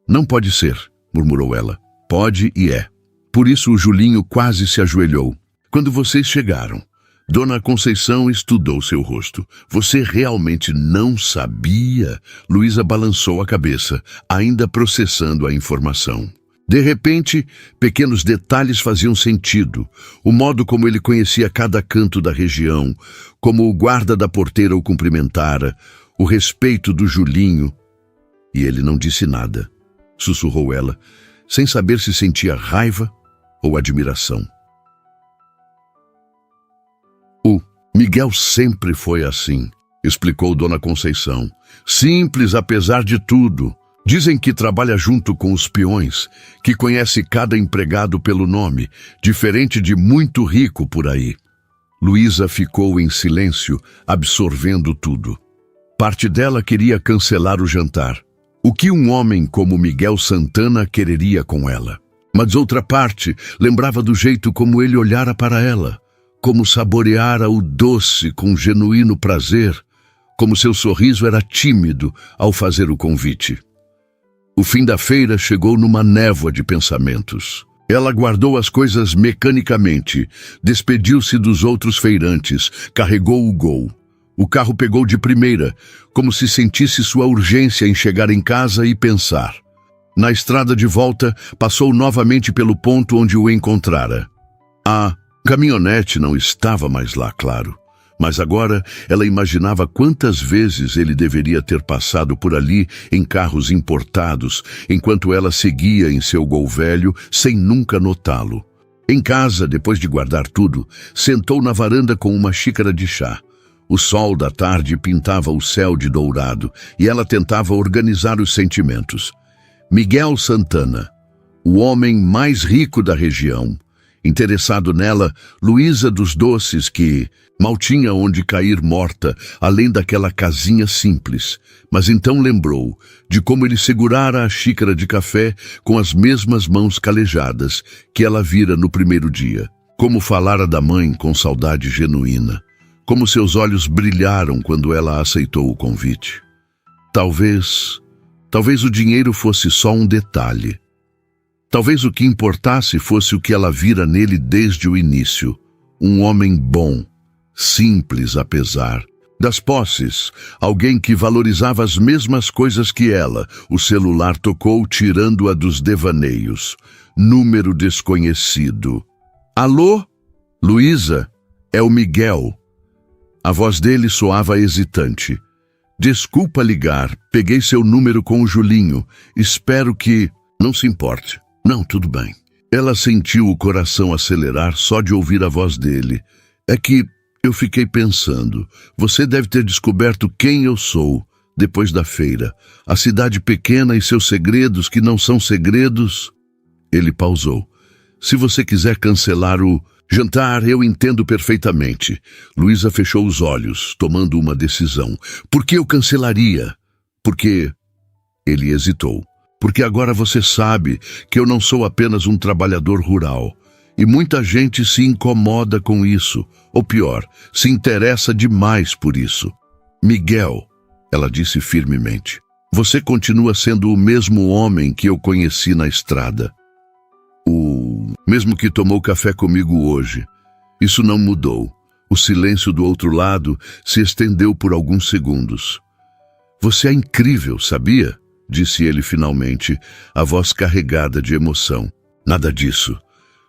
Speaker 1: Não pode ser, murmurou ela. Pode e é. Por isso o Julinho quase se ajoelhou. Quando vocês chegaram, Dona Conceição estudou seu rosto. Você realmente não sabia? Luísa balançou a cabeça, ainda processando a informação. De repente, pequenos detalhes faziam sentido. O modo como ele conhecia cada canto da região, como o guarda da porteira o cumprimentara, o respeito do Julinho. E ele não disse nada, sussurrou ela, sem saber se sentia raiva ou admiração. O Miguel sempre foi assim, explicou Dona Conceição. Simples apesar de tudo. Dizem que trabalha junto com os peões, que conhece cada empregado pelo nome, diferente de muito rico por aí. Luísa ficou em silêncio, absorvendo tudo. Parte dela queria cancelar o jantar. O que um homem como Miguel Santana quereria com ela? Mas outra parte lembrava do jeito como ele olhara para ela, como saboreara o doce com genuíno prazer, como seu sorriso era tímido ao fazer o convite. O fim da feira chegou numa névoa de pensamentos. Ela guardou as coisas mecanicamente, despediu-se dos outros feirantes, carregou o gol. O carro pegou de primeira, como se sentisse sua urgência em chegar em casa e pensar. Na estrada de volta, passou novamente pelo ponto onde o encontrara. A caminhonete não estava mais lá, claro. Mas agora ela imaginava quantas vezes ele deveria ter passado por ali em carros importados, enquanto ela seguia em seu Gol velho sem nunca notá-lo. Em casa, depois de guardar tudo, sentou na varanda com uma xícara de chá. O sol da tarde pintava o céu de dourado e ela tentava organizar os sentimentos. Miguel Santana, o homem mais rico da região. Interessado nela, Luísa dos Doces, que mal tinha onde cair morta, além daquela casinha simples. Mas então lembrou de como ele segurara a xícara de café com as mesmas mãos calejadas que ela vira no primeiro dia. Como falara da mãe com saudade genuína. Como seus olhos brilharam quando ela aceitou o convite. Talvez o dinheiro fosse só um detalhe. Talvez o que importasse fosse o que ela vira nele desde o início. Um homem bom, simples apesar das posses, alguém que valorizava as mesmas coisas que ela. O celular tocou, tirando-a dos devaneios. Número desconhecido. Alô? Luísa, é o Miguel. A voz dele soava hesitante. Desculpa ligar, peguei seu número com o Julinho. Espero que não se importe. Não, tudo bem. Ela sentiu o coração acelerar só de ouvir a voz dele. É que eu fiquei pensando, você deve ter descoberto quem eu sou depois da feira. A cidade pequena e seus segredos que não são segredos. Ele pausou. Se você quiser cancelar o jantar, eu entendo perfeitamente. Luísa fechou os olhos, tomando uma decisão. Por que eu cancelaria? Porque... Ele hesitou. Porque agora você sabe que eu não sou apenas um trabalhador rural. E muita gente se incomoda com isso. Ou pior, se interessa demais por isso. Miguel, ela disse firmemente, você continua sendo o mesmo homem que eu conheci na estrada. O mesmo que tomou café comigo hoje. Isso não mudou. O silêncio do outro lado se estendeu por alguns segundos. Você é incrível, sabia? Disse ele finalmente, a voz carregada de emoção. Nada disso.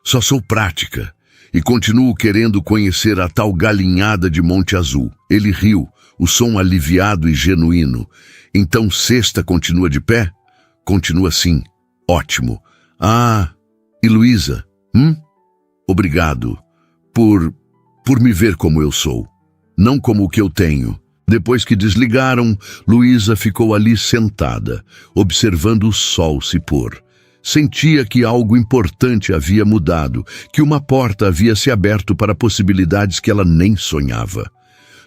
Speaker 1: Só sou prática. e continuo querendo conhecer a tal galinhada de Monte Azul. Ele riu, o som aliviado e genuíno. Então Sexta continua de pé? Continua sim. Ótimo. Ah, e Luísa? Obrigado por me ver como eu sou, não como o que eu tenho. Depois que desligaram, Luísa ficou ali sentada, observando o sol se pôr. Sentia que algo importante havia mudado, que uma porta havia se aberto para possibilidades que ela nem sonhava.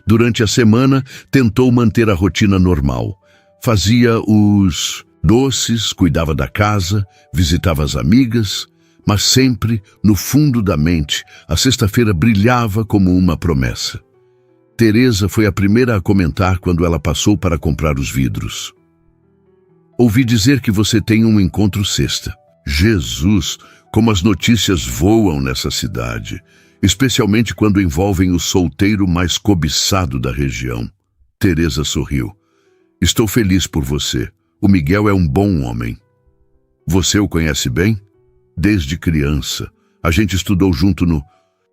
Speaker 1: Durante a semana, tentou manter a rotina normal. Fazia os doces, cuidava da casa, visitava as amigas, mas sempre, no fundo da mente, a sexta-feira brilhava como uma promessa. Teresa foi a primeira a comentar quando ela passou para comprar os vidros. Ouvi dizer que você tem um encontro sexta. Jesus, como as notícias voam nessa cidade, especialmente quando envolvem o solteiro mais cobiçado da região. Teresa sorriu. Estou feliz por você. O Miguel é um bom homem. Você o conhece bem? Desde criança. A gente estudou junto no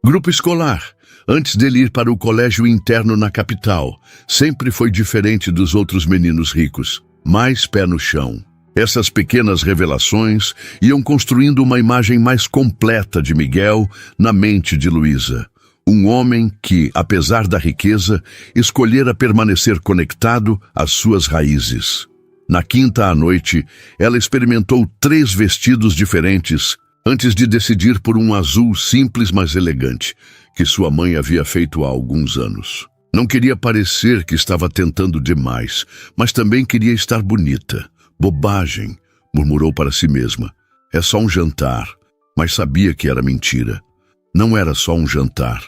Speaker 1: grupo escolar, antes dele ir para o colégio interno na capital. Sempre foi diferente dos outros meninos ricos, mais pé no chão. Essas pequenas revelações iam construindo uma imagem mais completa de Miguel na mente de Luísa. Um homem que, apesar da riqueza, escolhera permanecer conectado às suas raízes. Na quinta à noite, ela experimentou 3 vestidos diferentes antes de decidir por um azul simples mas elegante, que sua mãe havia feito há alguns anos. Não queria parecer que estava tentando demais, mas também queria estar bonita. Bobagem, murmurou para si mesma. É só um jantar, mas sabia que era mentira. Não era só um jantar.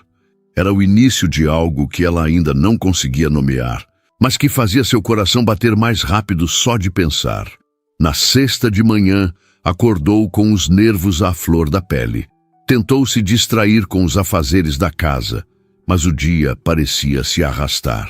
Speaker 1: Era o início de algo que ela ainda não conseguia nomear, mas que fazia seu coração bater mais rápido só de pensar. Na sexta de manhã, acordou com os nervos à flor da pele. Tentou se distrair com os afazeres da casa, mas o dia parecia se arrastar.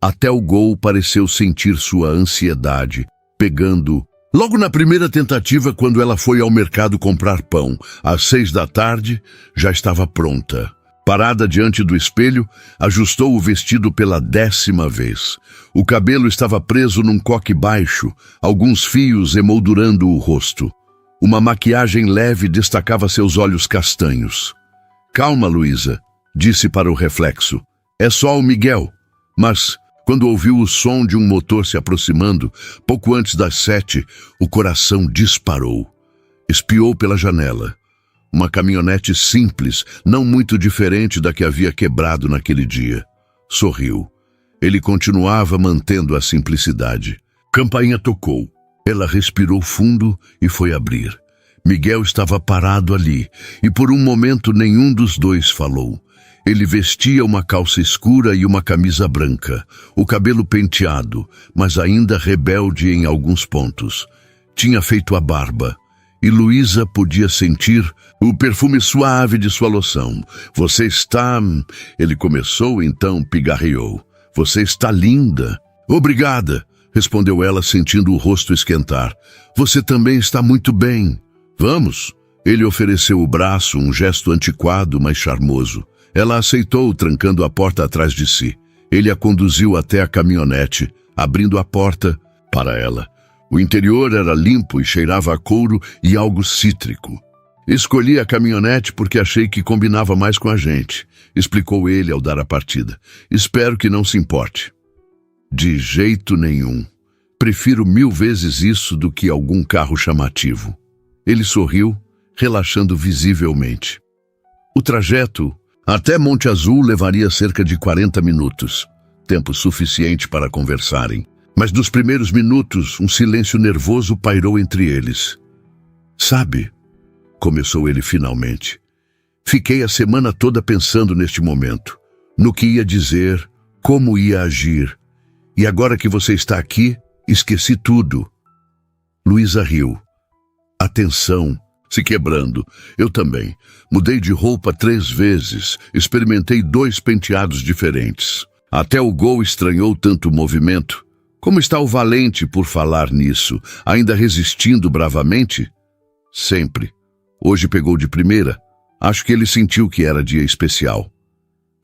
Speaker 1: Até o Gol pareceu sentir sua ansiedade, pegando... Logo na primeira tentativa, quando ela foi ao mercado comprar pão, às 6 da tarde, já estava pronta. Parada diante do espelho, ajustou o vestido pela 10ª vez. O cabelo estava preso num coque baixo, alguns fios emoldurando o rosto. Uma maquiagem leve destacava seus olhos castanhos. Calma, Luísa, disse para o reflexo. É só o Miguel. Mas, quando ouviu o som de um motor se aproximando, pouco antes das 7, o coração disparou. Espiou pela janela. Uma caminhonete simples, não muito diferente da que havia quebrado naquele dia. Sorriu. Ele continuava mantendo a simplicidade. Campainha tocou. Ela respirou fundo e foi abrir. Miguel estava parado ali, e por um momento nenhum dos dois falou. Ele vestia uma calça escura e uma camisa branca, o cabelo penteado, mas ainda rebelde em alguns pontos. Tinha feito a barba. E Luísa podia sentir o perfume suave de sua loção. Você está... Ele começou, então pigarreou. Você está linda. Obrigada, respondeu ela, sentindo o rosto esquentar. Você também está muito bem. Vamos. Ele ofereceu o braço, um gesto antiquado, mas charmoso. Ela aceitou, trancando a porta atrás de si. Ele a conduziu até a caminhonete, abrindo a porta para ela. O interior era limpo e cheirava a couro e algo cítrico. Escolhi a caminhonete porque achei que combinava mais com a gente, explicou ele ao dar a partida. Espero que não se importe. De jeito nenhum. Prefiro 1000 vezes isso do que algum carro chamativo. Ele sorriu, relaxando visivelmente. O trajeto até Monte Azul levaria cerca de 40 minutos, tempo suficiente para conversarem. Mas nos primeiros minutos, um silêncio nervoso pairou entre eles. Sabe, começou ele finalmente, fiquei a semana toda pensando neste momento, no que ia dizer, como ia agir. E agora que você está aqui, esqueci tudo. Luísa riu. A tensão se quebrando. Eu também. Mudei de roupa 3 vezes, experimentei 2 penteados diferentes. Até o Gol estranhou tanto o movimento. Como está o Valente por falar nisso? Ainda resistindo bravamente? Sempre. Hoje pegou de primeira. Acho que ele sentiu que era dia especial.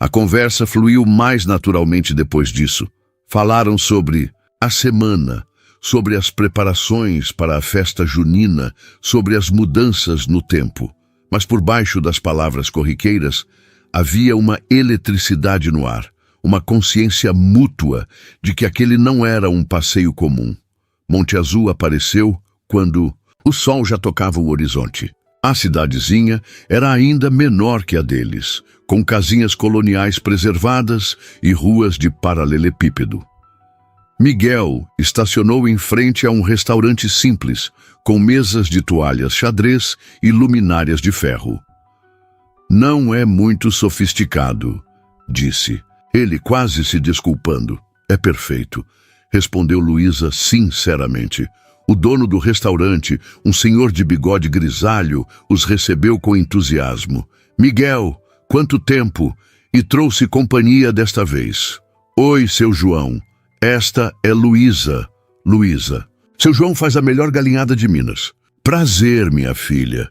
Speaker 1: A conversa fluiu mais naturalmente depois disso. Falaram sobre a semana, sobre as preparações para a festa junina, sobre as mudanças no tempo. Mas por baixo das palavras corriqueiras, havia uma eletricidade no ar, uma consciência mútua de que aquele não era um passeio comum. Monte Azul apareceu quando o sol já tocava o horizonte. A cidadezinha era ainda menor que a deles, com casinhas coloniais preservadas e ruas de paralelepípedo. Miguel estacionou em frente a um restaurante simples, com mesas de toalhas xadrez e luminárias de ferro. Não é muito sofisticado, disse, ele quase se desculpando. É perfeito, respondeu Luísa sinceramente. O dono do restaurante, um senhor de bigode grisalho, os recebeu com entusiasmo. Miguel, quanto tempo! E trouxe companhia desta vez. Oi, seu João. Esta é Luísa. Luísa. Seu João faz a melhor galinhada de Minas. Prazer, minha filha.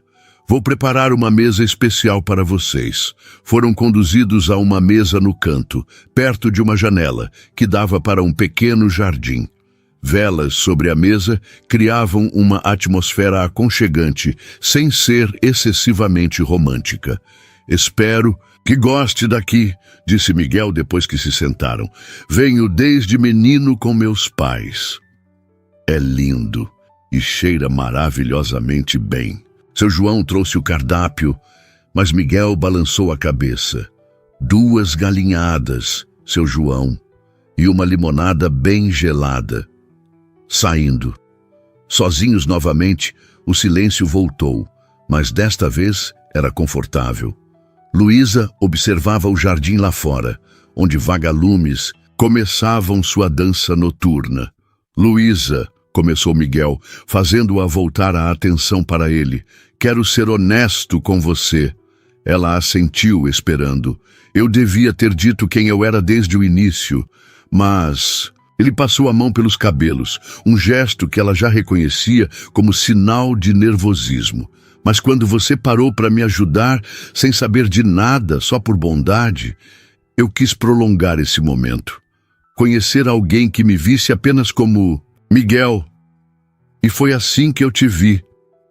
Speaker 1: Vou preparar uma mesa especial para vocês. Foram conduzidos a uma mesa no canto, perto de uma janela, que dava para um pequeno jardim. Velas sobre a mesa criavam uma atmosfera aconchegante, sem ser excessivamente romântica. Espero que goste daqui, disse Miguel depois que se sentaram. Venho desde menino com meus pais. É lindo e cheira maravilhosamente bem. Seu João trouxe o cardápio, mas Miguel balançou a cabeça. 2 galinhadas, seu João, e uma limonada bem gelada. Saindo. Sozinhos novamente, o silêncio voltou, mas desta vez era confortável. Luísa observava o jardim lá fora, onde vagalumes começavam sua dança noturna. Luísa, começou Miguel, fazendo-a voltar a atenção para ele. Quero ser honesto com você. Ela assentiu, esperando. Eu devia ter dito quem eu era desde o início, mas... Ele passou a mão pelos cabelos, um gesto que ela já reconhecia como sinal de nervosismo. Mas quando você parou para me ajudar, sem saber de nada, só por bondade, eu quis prolongar esse momento. Conhecer alguém que me visse apenas como Miguel. E foi assim que eu te vi,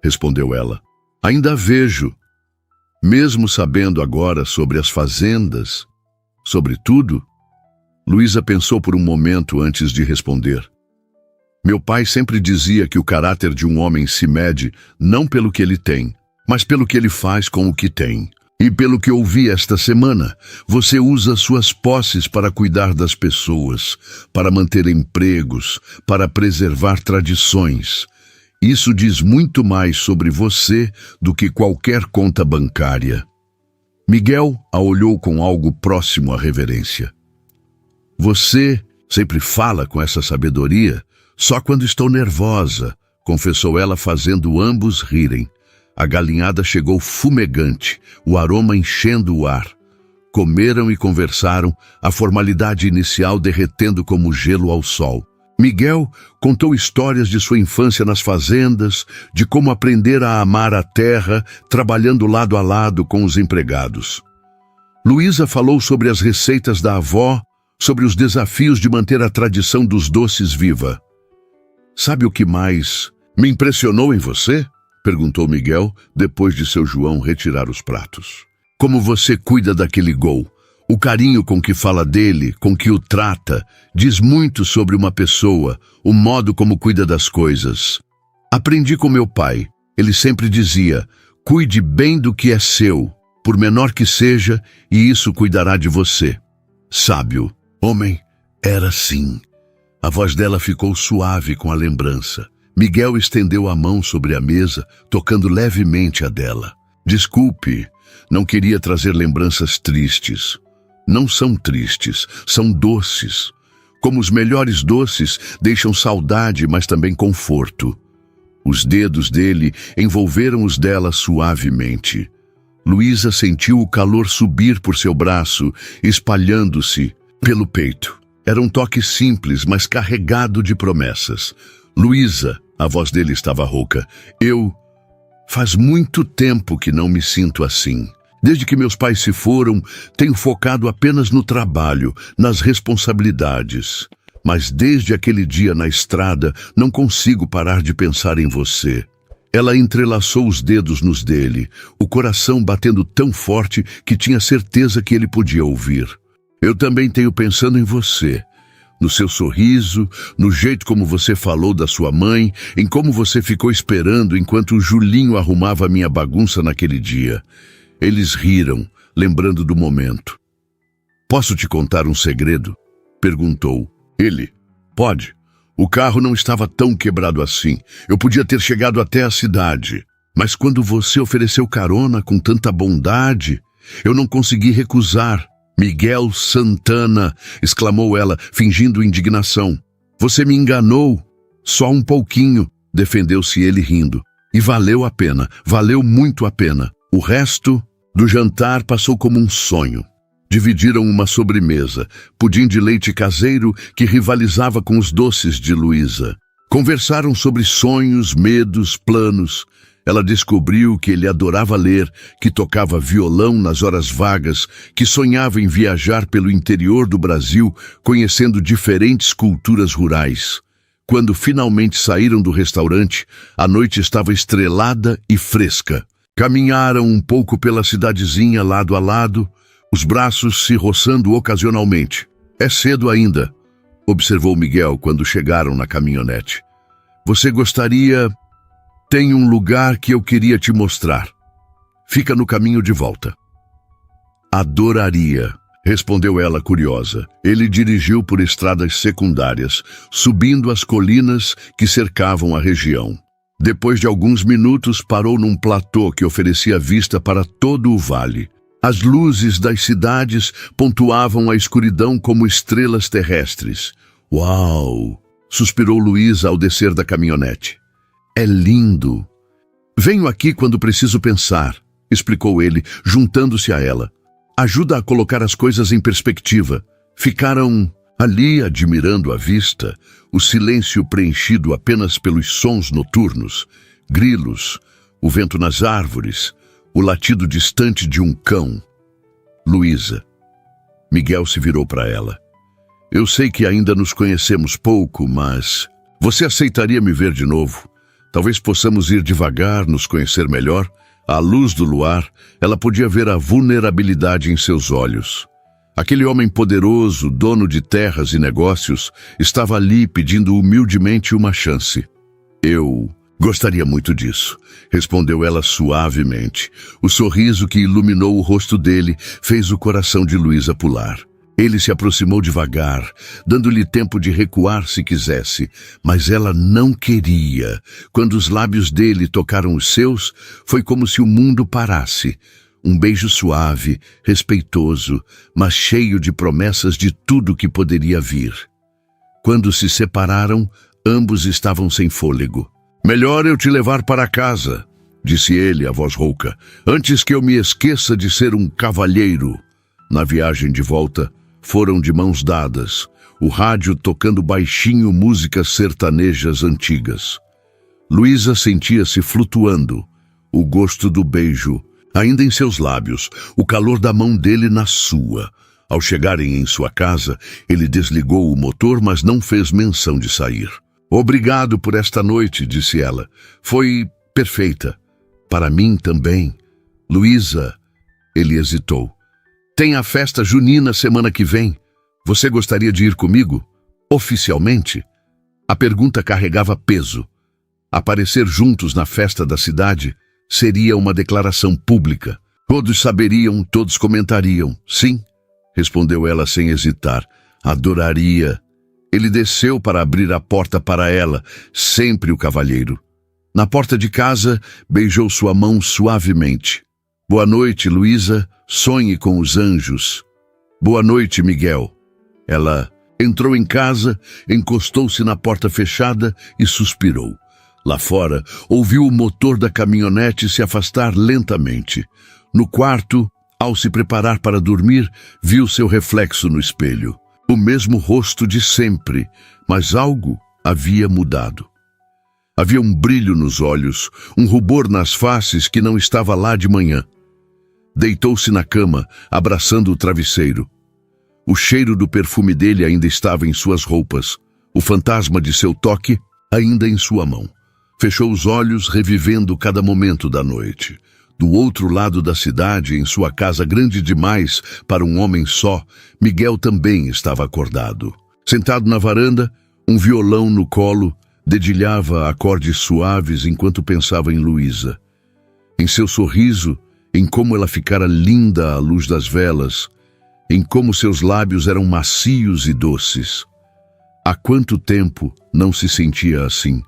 Speaker 1: respondeu ela. Ainda vejo. Mesmo sabendo agora sobre as fazendas, sobre tudo, Luísa pensou por um momento antes de responder. Meu pai sempre dizia que o caráter de um homem se mede não pelo que ele tem, mas pelo que ele faz com o que tem. E pelo que ouvi esta semana, você usa suas posses para cuidar das pessoas, para manter empregos, para preservar tradições. Isso diz muito mais sobre você do que qualquer conta bancária. Miguel a olhou com algo próximo à reverência. Você sempre fala com essa sabedoria só quando estou nervosa, confessou ela, fazendo ambos rirem. A galinhada chegou fumegante, o aroma enchendo o ar. Comeram e conversaram, a formalidade inicial derretendo como gelo ao sol. Miguel contou histórias de sua infância nas fazendas, de como aprender a amar a terra, trabalhando lado a lado com os empregados. Luísa falou sobre as receitas da avó, sobre os desafios de manter a tradição dos doces viva. Sabe o que mais me impressionou em você? Perguntou Miguel, depois de seu João retirar os pratos. Como você cuida daquele gol. O carinho com que fala dele, com que o trata, diz muito sobre uma pessoa, o modo como cuida das coisas. Aprendi com meu pai. Ele sempre dizia, cuide bem do que é seu, por menor que seja, e isso cuidará de você. Sábio. Homem, era sim. A voz dela ficou suave com a lembrança. Miguel estendeu a mão sobre a mesa, tocando levemente a dela. Desculpe, não queria trazer lembranças tristes. Não são tristes, são doces. Como os melhores doces, deixam saudade, mas também conforto. Os dedos dele envolveram os dela suavemente. Luísa sentiu o calor subir por seu braço, espalhando-se pelo peito. Era um toque simples, mas carregado de promessas. Luísa, a voz dele estava rouca. Faz muito tempo que não me sinto assim. Desde que meus pais se foram, tenho focado apenas no trabalho, nas responsabilidades. Mas desde aquele dia na estrada, não consigo parar de pensar em você. Ela entrelaçou os dedos nos dele, o coração batendo tão forte que tinha certeza que ele podia ouvir. Eu também tenho pensando em você. No seu sorriso, no jeito como você falou da sua mãe, em como você ficou esperando enquanto o Julinho arrumava minha bagunça naquele dia. Eles riram, lembrando do momento. Posso te contar um segredo? Perguntou. Ele. Pode. O carro não estava tão quebrado assim. Eu podia ter chegado até a cidade. Mas quando você ofereceu carona com tanta bondade, eu não consegui recusar. Miguel Santana, exclamou ela, fingindo indignação. Você me enganou. Só um pouquinho, defendeu-se ele rindo. E valeu a pena, valeu muito a pena. O resto do jantar passou como um sonho. Dividiram uma sobremesa, pudim de leite caseiro que rivalizava com os doces de Luísa. Conversaram sobre sonhos, medos, planos. Ela descobriu que ele adorava ler, que tocava violão nas horas vagas, que sonhava em viajar pelo interior do Brasil, conhecendo diferentes culturas rurais. Quando finalmente saíram do restaurante, a noite estava estrelada e fresca. Caminharam um pouco pela cidadezinha lado a lado, os braços se roçando ocasionalmente. É cedo ainda, observou Miguel quando chegaram na caminhonete. Você gostaria... Tem um lugar que eu queria te mostrar. Fica no caminho de volta. Adoraria, respondeu ela curiosa. Ele dirigiu por estradas secundárias, subindo as colinas que cercavam a região. Depois de alguns minutos, parou num platô que oferecia vista para todo o vale. As luzes das cidades pontuavam a escuridão como estrelas terrestres. Uau! Suspirou Luísa ao descer da caminhonete. É lindo. Venho aqui quando preciso pensar, explicou ele, juntando-se a ela. Ajuda a colocar as coisas em perspectiva. Ficaram ali admirando a vista, o silêncio preenchido apenas pelos sons noturnos, grilos, o vento nas árvores, o latido distante de um cão. Luísa. Miguel se virou para ela. Eu sei que ainda nos conhecemos pouco, mas você aceitaria me ver de novo? Talvez possamos ir devagar, nos conhecer melhor. À luz do luar, ela podia ver a vulnerabilidade em seus olhos. Aquele homem poderoso, dono de terras e negócios, estava ali pedindo humildemente uma chance. Eu gostaria muito disso, respondeu ela suavemente. O sorriso que iluminou o rosto dele fez o coração de Luísa pular. Ele se aproximou devagar, dando-lhe tempo de recuar se quisesse, mas ela não queria. Quando os lábios dele tocaram os seus, foi como se o mundo parasse. Um beijo suave, respeitoso, mas cheio de promessas de tudo que poderia vir. Quando se separaram, ambos estavam sem fôlego. Melhor eu te levar para casa, disse ele, a voz rouca, antes que eu me esqueça de ser um cavalheiro. Na viagem de volta, foram de mãos dadas, o rádio tocando baixinho músicas sertanejas antigas. Luísa sentia-se flutuando, o gosto do beijo ainda em seus lábios, o calor da mão dele na sua. Ao chegarem em sua casa, ele desligou o motor, mas não fez menção de sair. Obrigado por esta noite, disse ela. Foi perfeita. Para mim também. Luísa, ele hesitou. Tem a festa junina semana que vem. Você gostaria de ir comigo? Oficialmente? A pergunta carregava peso. Aparecer juntos na festa da cidade seria uma declaração pública. Todos saberiam, todos comentariam. Sim, respondeu ela sem hesitar. Adoraria. Ele desceu para abrir a porta para ela, sempre o cavalheiro. Na porta de casa, beijou sua mão suavemente. Boa noite, Luísa. Sonhe com os anjos. Boa noite, Miguel. Ela entrou em casa, encostou-se na porta fechada e suspirou. Lá fora, ouviu o motor da caminhonete se afastar lentamente. No quarto, ao se preparar para dormir, viu seu reflexo no espelho. O mesmo rosto de sempre, mas algo havia mudado. Havia um brilho nos olhos, um rubor nas faces que não estava lá de manhã. Deitou-se na cama, abraçando o travesseiro. O cheiro do perfume dele ainda estava em suas roupas, o fantasma de seu toque ainda em sua mão. Fechou os olhos, revivendo cada momento da noite. Do outro lado da cidade, em sua casa grande demais para um homem só, Miguel também estava acordado. Sentado na varanda, um violão no colo, dedilhava acordes suaves enquanto pensava em Luísa. Em seu sorriso, em como ela ficara linda à luz das velas, em como seus lábios eram macios e doces. Há quanto tempo não se sentia assim?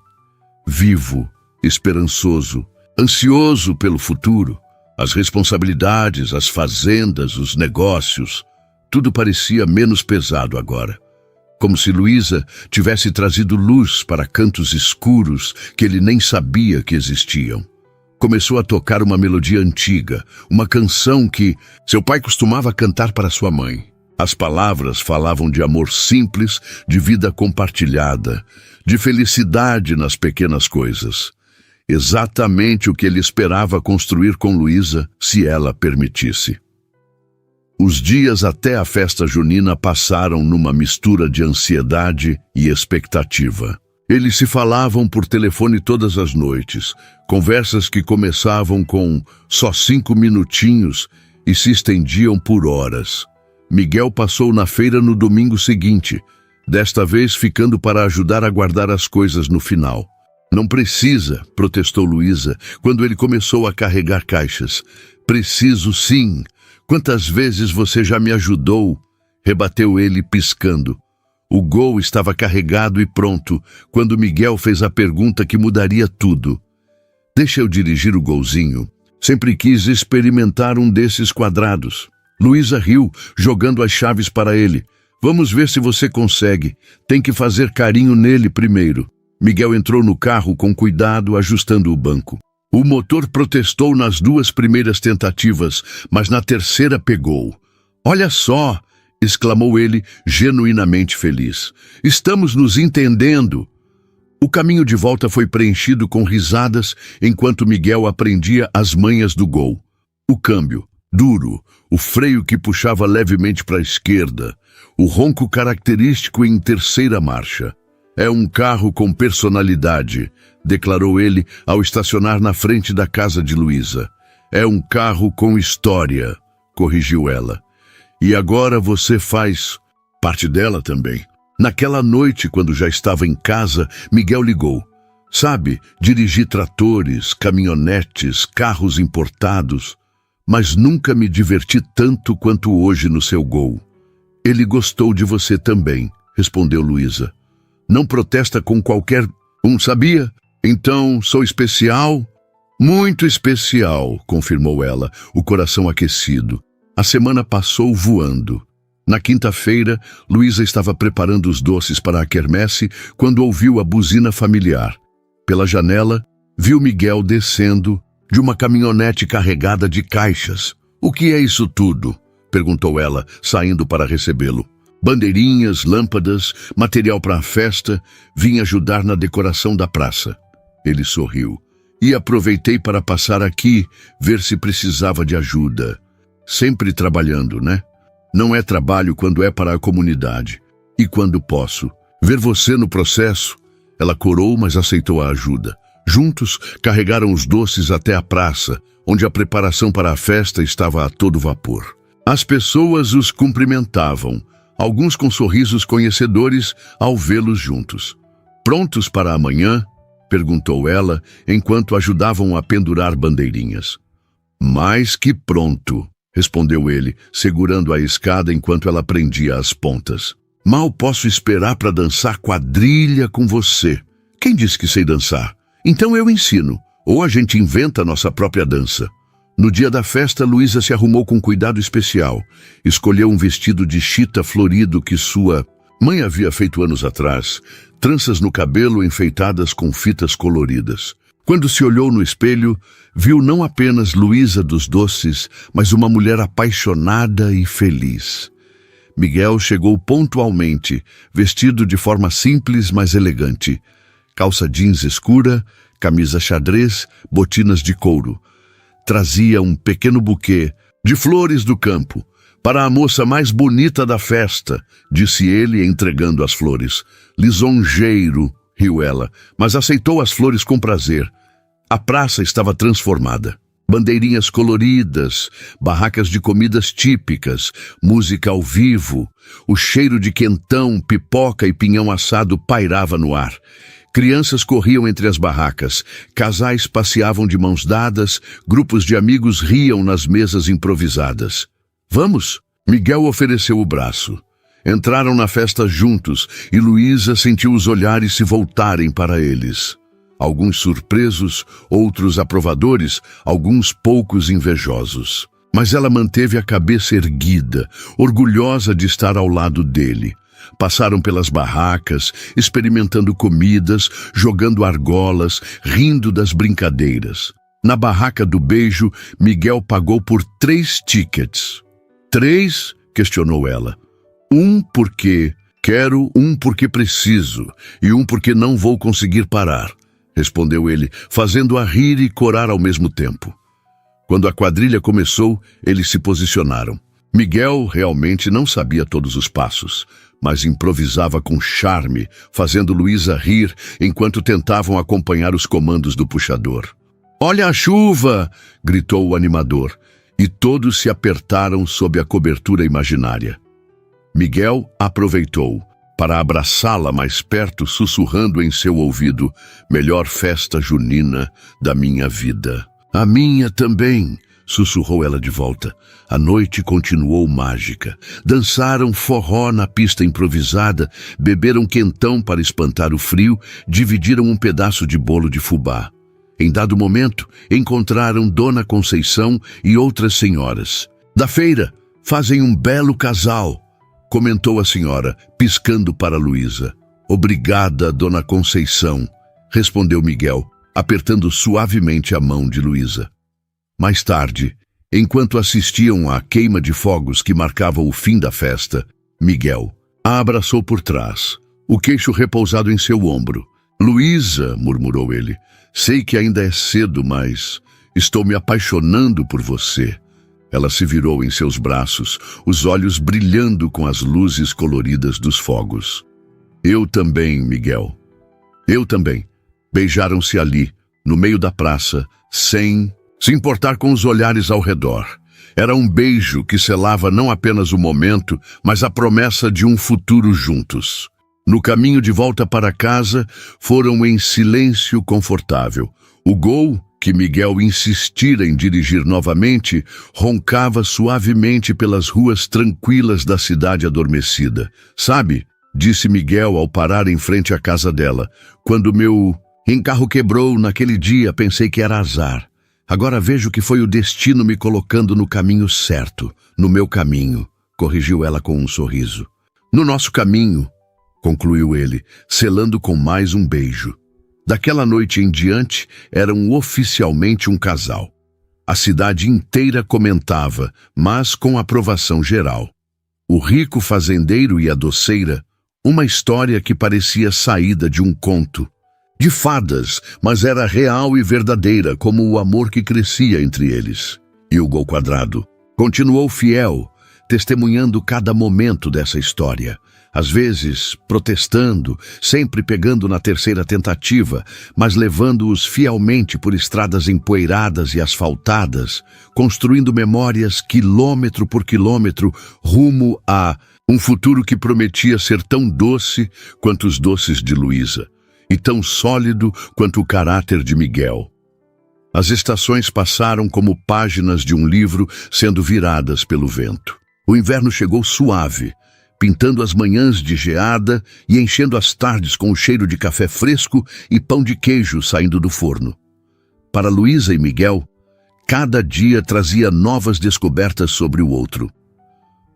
Speaker 1: Vivo, esperançoso, ansioso pelo futuro. As responsabilidades, as fazendas, os negócios, tudo parecia menos pesado agora. Como se Luísa tivesse trazido luz para cantos escuros que ele nem sabia que existiam. Começou a tocar uma melodia antiga, uma canção que seu pai costumava cantar para sua mãe. As palavras falavam de amor simples, de vida compartilhada, de felicidade nas pequenas coisas. Exatamente o que ele esperava construir com Luísa, se ela permitisse. Os dias até a festa junina passaram numa mistura de ansiedade e expectativa. Eles se falavam por telefone todas as noites, conversas que começavam com só 5 minutinhos e se estendiam por horas. Miguel passou na feira no domingo seguinte, desta vez ficando para ajudar a guardar as coisas no final. Não precisa, protestou Luísa, quando ele começou a carregar caixas. Preciso sim. Quantas vezes você já me ajudou? Rebateu ele piscando. O Gol estava carregado e pronto, quando Miguel fez a pergunta que mudaria tudo. Deixa eu dirigir o Golzinho. Sempre quis experimentar um desses quadrados. Luísa riu, jogando as chaves para ele. Vamos ver se você consegue. Tem que fazer carinho nele primeiro. Miguel entrou no carro com cuidado, ajustando o banco. O motor protestou nas 2 primeiras tentativas, mas na terceira pegou. Olha só! Exclamou ele, genuinamente feliz. Estamos nos entendendo. O caminho de volta foi preenchido com risadas enquanto Miguel aprendia as manhas do Gol. O câmbio, duro, o freio que puxava levemente para a esquerda, o ronco característico em terceira marcha. É um carro com personalidade, declarou ele ao estacionar na frente da casa de Luísa. É um carro com história, corrigiu ela. E agora você faz parte dela também. Naquela noite, quando já estava em casa, Miguel ligou. Sabe, dirigi tratores, caminhonetes, carros importados, mas nunca me diverti tanto quanto hoje no seu Gol. Ele gostou de você também, respondeu Luísa. Não protesta com qualquer um, sabia? Então, sou especial? Muito especial, confirmou ela, o coração aquecido. A semana passou voando. Na quinta-feira, Luísa estava preparando os doces para a quermesse quando ouviu a buzina familiar. Pela janela, viu Miguel descendo de uma caminhonete carregada de caixas. O que é isso tudo? Perguntou ela, saindo para recebê-lo. Bandeirinhas, lâmpadas, material para a festa, vim ajudar na decoração da praça. Ele sorriu. E aproveitei para passar aqui, ver se precisava de ajuda. Sempre trabalhando, né? Não é trabalho quando é para a comunidade. E quando posso. Ver você no processo. Ela corou, mas aceitou a ajuda. Juntos, carregaram os doces até a praça, onde a preparação para a festa estava a todo vapor. As pessoas os cumprimentavam, alguns com sorrisos conhecedores ao vê-los juntos. Prontos para amanhã? Perguntou ela, enquanto ajudavam a pendurar bandeirinhas. Mais que pronto, respondeu ele, segurando a escada enquanto ela prendia as pontas. Mal posso esperar para dançar quadrilha com você. Quem disse que sei dançar? Então eu ensino, ou a gente inventa a nossa própria dança. No dia da festa, Luísa se arrumou com cuidado especial. Escolheu um vestido de chita florido que sua mãe havia feito anos atrás, tranças no cabelo enfeitadas com fitas coloridas. Quando se olhou no espelho, viu não apenas Luísa dos doces, mas uma mulher apaixonada e feliz. Miguel chegou pontualmente, vestido de forma simples, mas elegante. Calça jeans escura, camisa xadrez, botinas de couro. Trazia um pequeno buquê, De flores do campo, para a moça mais bonita da festa, disse ele, entregando as flores. Lisonjeiro, riu ela, mas aceitou as flores com prazer. A praça estava transformada. Bandeirinhas coloridas, barracas de comidas típicas, música ao vivo, o cheiro de quentão, pipoca e pinhão assado pairava no ar. Crianças corriam entre as barracas, casais passeavam de mãos dadas, grupos de amigos riam nas mesas improvisadas. Vamos? Miguel ofereceu o braço. Entraram na festa juntos e Luísa sentiu os olhares se voltarem para eles. Alguns surpresos, outros aprovadores, alguns poucos invejosos. Mas ela manteve a cabeça erguida, orgulhosa de estar ao lado dele. Passaram pelas barracas, experimentando comidas, jogando argolas, rindo das brincadeiras. Na barraca do beijo, Miguel pagou por 3 tickets. 3? Questionou ela. 1 porque quero, 1 porque preciso, e 1 porque não vou conseguir parar, respondeu ele, fazendo-a rir e corar ao mesmo tempo. Quando a quadrilha começou, eles se posicionaram. Miguel realmente não sabia todos os passos, mas improvisava com charme, fazendo Luísa rir enquanto tentavam acompanhar os comandos do puxador. «Olha a chuva!» gritou o animador, e todos se apertaram sob a cobertura imaginária. Miguel aproveitou para abraçá-la mais perto, sussurrando em seu ouvido: «Melhor festa junina da minha vida». «A minha também», sussurrou ela de volta. A noite continuou mágica. Dançaram forró na pista improvisada, beberam quentão para espantar o frio, dividiram um pedaço de bolo de fubá. Em dado momento, encontraram Dona Conceição e outras senhoras. «Da feira, fazem um belo casal», comentou a senhora, piscando para Luísa. «Obrigada, Dona Conceição», respondeu Miguel, apertando suavemente a mão de Luísa. Mais tarde, enquanto assistiam à queima de fogos que marcava o fim da festa, Miguel a abraçou por trás, o queixo repousado em seu ombro. «Luísa», murmurou ele, «sei que ainda é cedo, mas estou me apaixonando por você». Ela se virou em seus braços, os olhos brilhando com as luzes coloridas dos fogos. «Eu também, Miguel. Eu também». Beijaram-se ali, no meio da praça, sem se importar com os olhares ao redor. Era um beijo que selava não apenas o momento, mas a promessa de um futuro juntos. No caminho de volta para casa, foram em silêncio confortável. O Gol, que Miguel insistira em dirigir novamente, roncava suavemente pelas ruas tranquilas da cidade adormecida. «Sabe», disse Miguel ao parar em frente à casa dela, «quando meu carro quebrou naquele dia, pensei que era azar. Agora vejo que foi o destino me colocando no caminho certo, no meu caminho», corrigiu ela com um sorriso. «No nosso caminho», concluiu ele, selando com mais um beijo. Daquela noite em diante, eram oficialmente um casal. A cidade inteira comentava, mas com aprovação geral. O rico fazendeiro e a doceira, uma história que parecia saída de um conto. De fadas, mas era real e verdadeira, como o amor que crescia entre eles. E o Gol Quadrado continuou fiel, testemunhando cada momento dessa história. Às vezes, protestando, sempre pegando na terceira tentativa, mas levando-os fielmente por estradas empoeiradas e asfaltadas, construindo memórias quilômetro por quilômetro, rumo a um futuro que prometia ser tão doce quanto os doces de Luísa, e tão sólido quanto o caráter de Miguel. As estações passaram como páginas de um livro sendo viradas pelo vento. O inverno chegou suave, pintando as manhãs de geada e enchendo as tardes com o cheiro de café fresco e pão de queijo saindo do forno. Para Luísa e Miguel, cada dia trazia novas descobertas sobre o outro.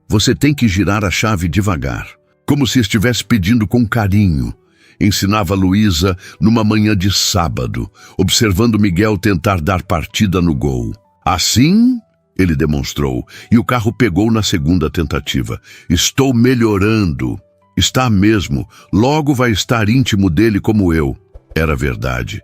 Speaker 1: «Você tem que girar a chave devagar, como se estivesse pedindo com carinho», ensinava Luísa numa manhã de sábado, observando Miguel tentar dar partida no gol. «Assim?» ele demonstrou, e o carro pegou na segunda tentativa. «Estou melhorando». «Está mesmo. Logo vai estar íntimo dele como eu». Era verdade.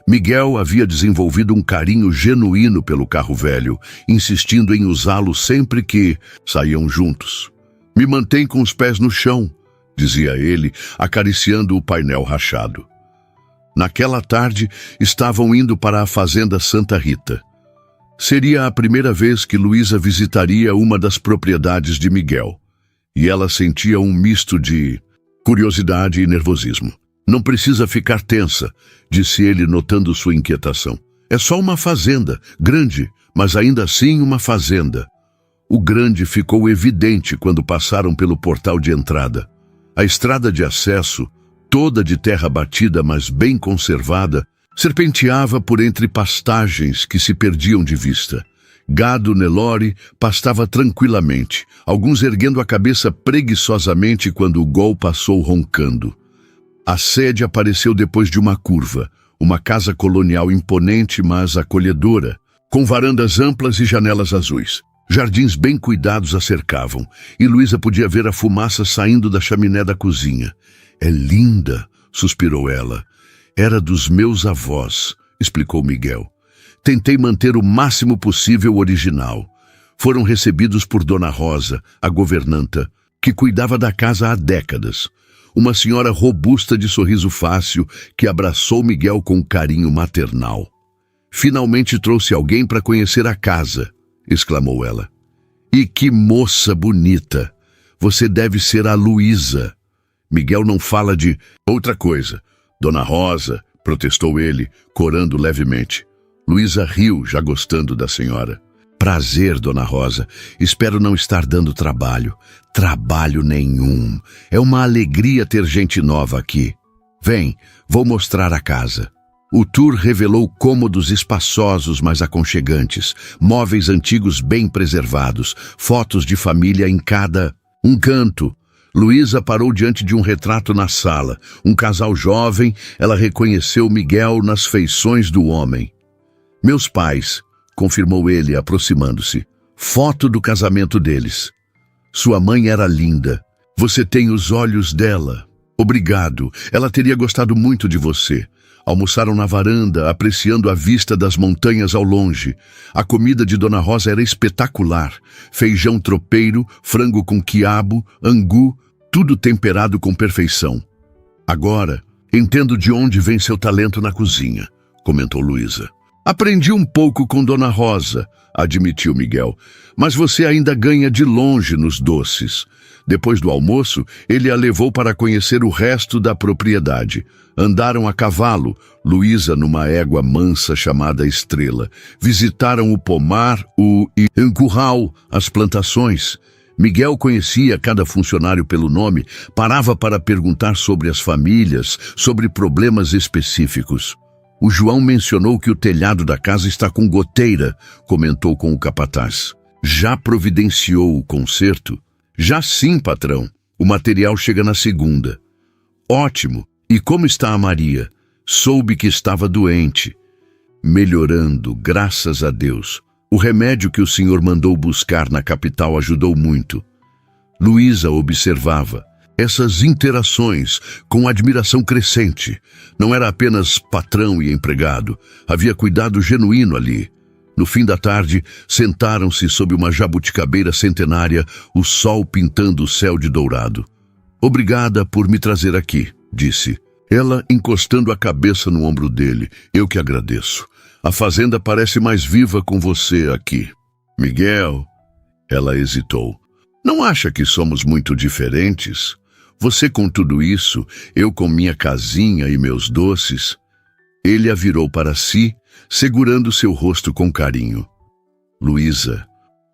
Speaker 1: Miguel havia desenvolvido um carinho genuíno pelo carro velho, insistindo em usá-lo sempre que saíam juntos. Me mantém com os pés no chão, dizia ele, acariciando o painel rachado. Naquela tarde, estavam indo para a fazenda Santa Rita. Seria a primeira vez que Luísa visitaria uma das propriedades de Miguel, e ela sentia um misto de curiosidade e nervosismo. Não precisa ficar tensa, disse ele, notando sua inquietação. É só uma fazenda, grande, mas ainda assim uma fazenda. O grande ficou evidente quando passaram pelo portal de entrada. A estrada de acesso, toda de terra batida, mas bem conservada, serpenteava por entre pastagens que se perdiam de vista. Gado Nelore pastava tranquilamente, alguns erguendo a cabeça preguiçosamente quando o gol passou roncando. A sede apareceu depois de uma curva, uma casa colonial imponente, mas acolhedora, com varandas amplas e janelas azuis. Jardins bem cuidados a cercavam, e Luísa podia ver a fumaça saindo da chaminé da cozinha. É linda, suspirou ela. Era dos meus avós, explicou Miguel. Tentei manter o máximo possível o original. Foram recebidos por Dona Rosa, a governanta, que cuidava da casa há décadas. Uma senhora robusta de sorriso fácil que abraçou Miguel com carinho maternal. Finalmente trouxe alguém para conhecer a casa, exclamou ela. E que moça bonita! Você deve ser a Luísa. Miguel não fala de outra coisa. Dona Rosa, protestou ele, corando levemente. Luísa riu, já gostando da senhora. Prazer, Dona Rosa. Espero não estar dando trabalho. Trabalho nenhum. É uma alegria ter gente nova aqui. Vem, vou mostrar a casa. O tour revelou cômodos espaçosos, mas aconchegantes, móveis antigos bem preservados, fotos de família em cada canto. Luísa parou diante de um retrato na sala. Um casal jovem, ela reconheceu Miguel nas feições do homem. Meus pais, confirmou ele, aproximando-se. Foto do casamento deles. Sua mãe era linda. Você tem os olhos dela. Obrigado. Ela teria gostado muito de você. Almoçaram na varanda, apreciando a vista das montanhas ao longe. A comida de Dona Rosa era espetacular. Feijão tropeiro, frango com quiabo, angu, tudo temperado com perfeição. Agora, entendo de onde vem seu talento na cozinha, comentou Luísa. Aprendi um pouco com Dona Rosa, admitiu Miguel, mas você ainda ganha de longe nos doces. Depois do almoço, ele a levou para conhecer o resto da propriedade. Andaram a cavalo, Luísa numa égua mansa chamada Estrela. Visitaram o pomar, o curral, as plantações. Miguel conhecia cada funcionário pelo nome, parava para perguntar sobre as famílias, sobre problemas específicos. O João mencionou que o telhado da casa está com goteira, comentou com o capataz. Já providenciou o conserto? Já sim, patrão. O material chega na segunda. Ótimo. E como está a Maria? Soube que estava doente. Melhorando, graças a Deus. O remédio que o senhor mandou buscar na capital ajudou muito. Luísa observava essas interações com admiração crescente. Não era apenas patrão e empregado. Havia cuidado genuíno ali. No fim da tarde, sentaram-se sob uma jabuticabeira centenária, o sol pintando o céu de dourado. Obrigada por me trazer aqui, disse. Ela encostando a cabeça no ombro dele. Eu que agradeço. A fazenda parece mais viva com você aqui. Miguel, ela hesitou. Não acha que somos muito diferentes? Você com tudo isso, eu com minha casinha e meus doces. Ele a virou para si, segurando seu rosto com carinho. Luísa,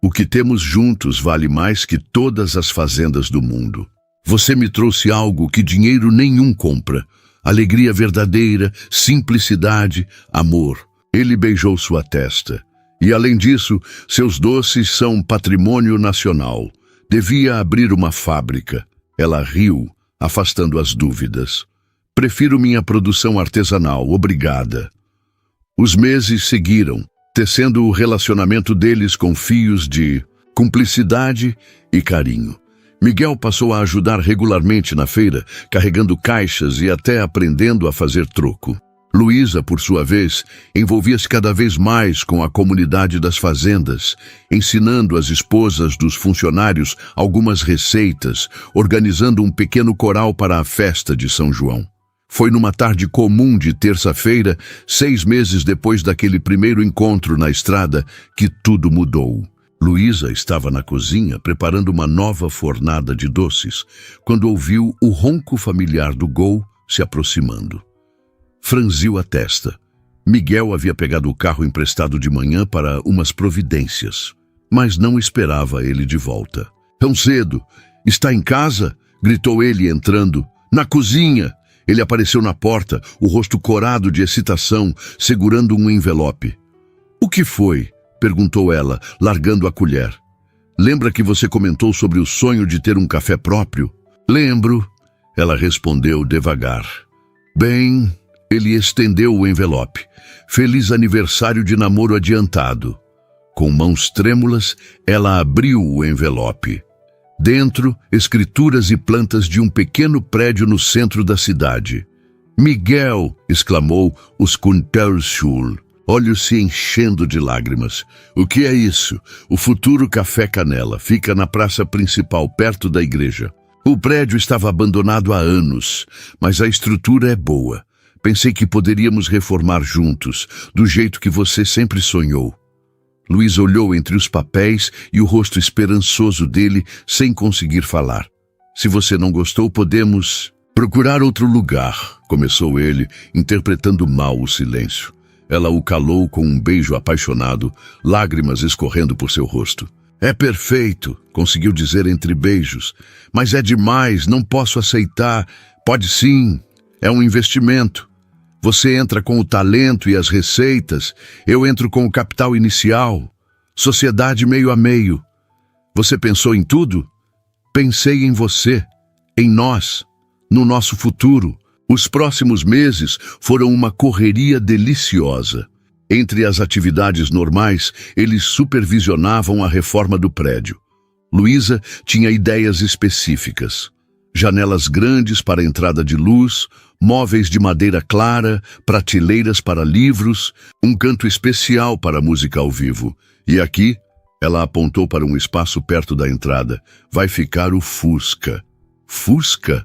Speaker 1: o que temos juntos vale mais que todas as fazendas do mundo. Você me trouxe algo que dinheiro nenhum compra. Alegria verdadeira, simplicidade, amor. Ele beijou sua testa. E além disso, seus doces são patrimônio nacional. Devia abrir uma fábrica. Ela riu, afastando as dúvidas. Prefiro minha produção artesanal, obrigada. Os meses seguiram, tecendo o relacionamento deles com fios de cumplicidade e carinho. Miguel passou a ajudar regularmente na feira, carregando caixas e até aprendendo a fazer troco. Luísa, por sua vez, envolvia-se cada vez mais com a comunidade das fazendas, ensinando as esposas dos funcionários algumas receitas, organizando um pequeno coral para a festa de São João. Foi numa tarde comum de terça-feira, 6 meses depois daquele primeiro encontro na estrada, que tudo mudou. Luísa estava na cozinha preparando uma nova fornada de doces, quando ouviu o ronco familiar do Gol se aproximando. Franziu a testa. Miguel havia pegado o carro emprestado de manhã para umas providências, mas não esperava ele de volta. "Tão cedo! Está em casa?" gritou ele entrando. "Na cozinha!" Ele apareceu na porta, o rosto corado de excitação, segurando um envelope. "O que foi?" perguntou ela, largando a colher. "Lembra que você comentou sobre o sonho de ter um café próprio?" "Lembro," ela respondeu devagar. "Bem..." Ele estendeu o envelope. "Feliz aniversário de namoro adiantado." Com mãos trêmulas, ela abriu o envelope. Dentro, escrituras e plantas de um pequeno prédio no centro da cidade. "Miguel!" exclamou o Skunterschul, olhos se enchendo de lágrimas. "O que é isso?" "O futuro Café Canela. Fica na praça principal, perto da igreja. O prédio estava abandonado há anos, mas a estrutura é boa. Pensei que poderíamos reformar juntos, do jeito que você sempre sonhou." Luiz olhou entre os papéis e o rosto esperançoso dele sem conseguir falar. "Se você não gostou, podemos procurar outro lugar", começou ele, interpretando mal o silêncio. Ela o calou com um beijo apaixonado, lágrimas escorrendo por seu rosto. "É perfeito", conseguiu dizer entre beijos. "Mas é demais, não posso aceitar." "Pode sim, é um investimento. Você entra com o talento e as receitas, eu entro com o capital inicial. Sociedade meio a meio. Você pensou em tudo?" "Pensei em você, em nós, no nosso futuro." Os próximos meses foram uma correria deliciosa. Entre as atividades normais, eles supervisionavam a reforma do prédio. Luísa tinha ideias específicas. Janelas grandes para a entrada de luz, móveis de madeira clara, prateleiras para livros, um canto especial para música ao vivo. E aqui, ela apontou para um espaço perto da entrada. "Vai ficar o Fusca." "Fusca?"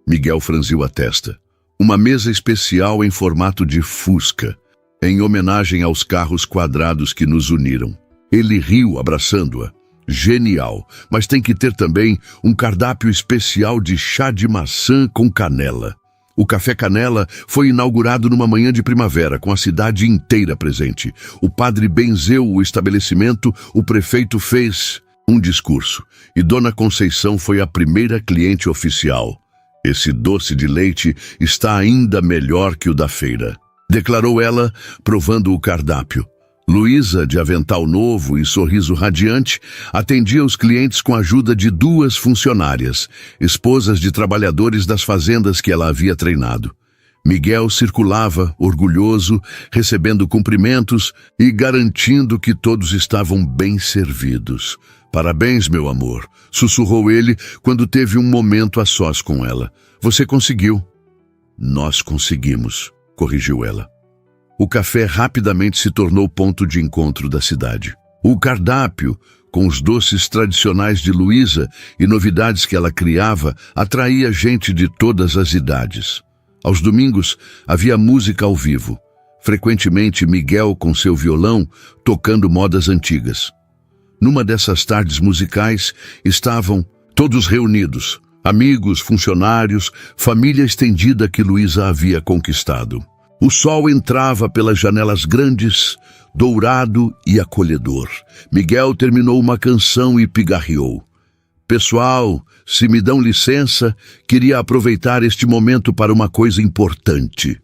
Speaker 1: Miguel franziu a testa. "Uma mesa especial em formato de Fusca, em homenagem aos carros quadrados que nos uniram." Ele riu, abraçando-a. "Genial, mas tem que ter também um cardápio especial de chá de maçã com canela." O Café Canela foi inaugurado numa manhã de primavera, com a cidade inteira presente. O padre benzeu o estabelecimento, o prefeito fez um discurso, e Dona Conceição foi a primeira cliente oficial. "Esse doce de leite está ainda melhor que o da feira", declarou ela, provando o cardápio. Luísa, de avental novo e sorriso radiante, atendia os clientes com a ajuda de 2 funcionárias, esposas de trabalhadores das fazendas que ela havia treinado. Miguel circulava, orgulhoso, recebendo cumprimentos e garantindo que todos estavam bem servidos. "Parabéns, meu amor", sussurrou ele quando teve um momento a sós com ela. "Você conseguiu." "Nós conseguimos", corrigiu ela. O café rapidamente se tornou ponto de encontro da cidade. O cardápio, com os doces tradicionais de Luísa e novidades que ela criava, atraía gente de todas as idades. Aos domingos, havia música ao vivo. Frequentemente, Miguel, com seu violão, tocando modas antigas. Numa dessas tardes musicais, estavam todos reunidos, amigos, funcionários, família estendida que Luísa havia conquistado. O sol entrava pelas janelas grandes, dourado e acolhedor. Miguel terminou uma canção e pigarreou. "Pessoal, se me dão licença, queria aproveitar este momento para uma coisa importante."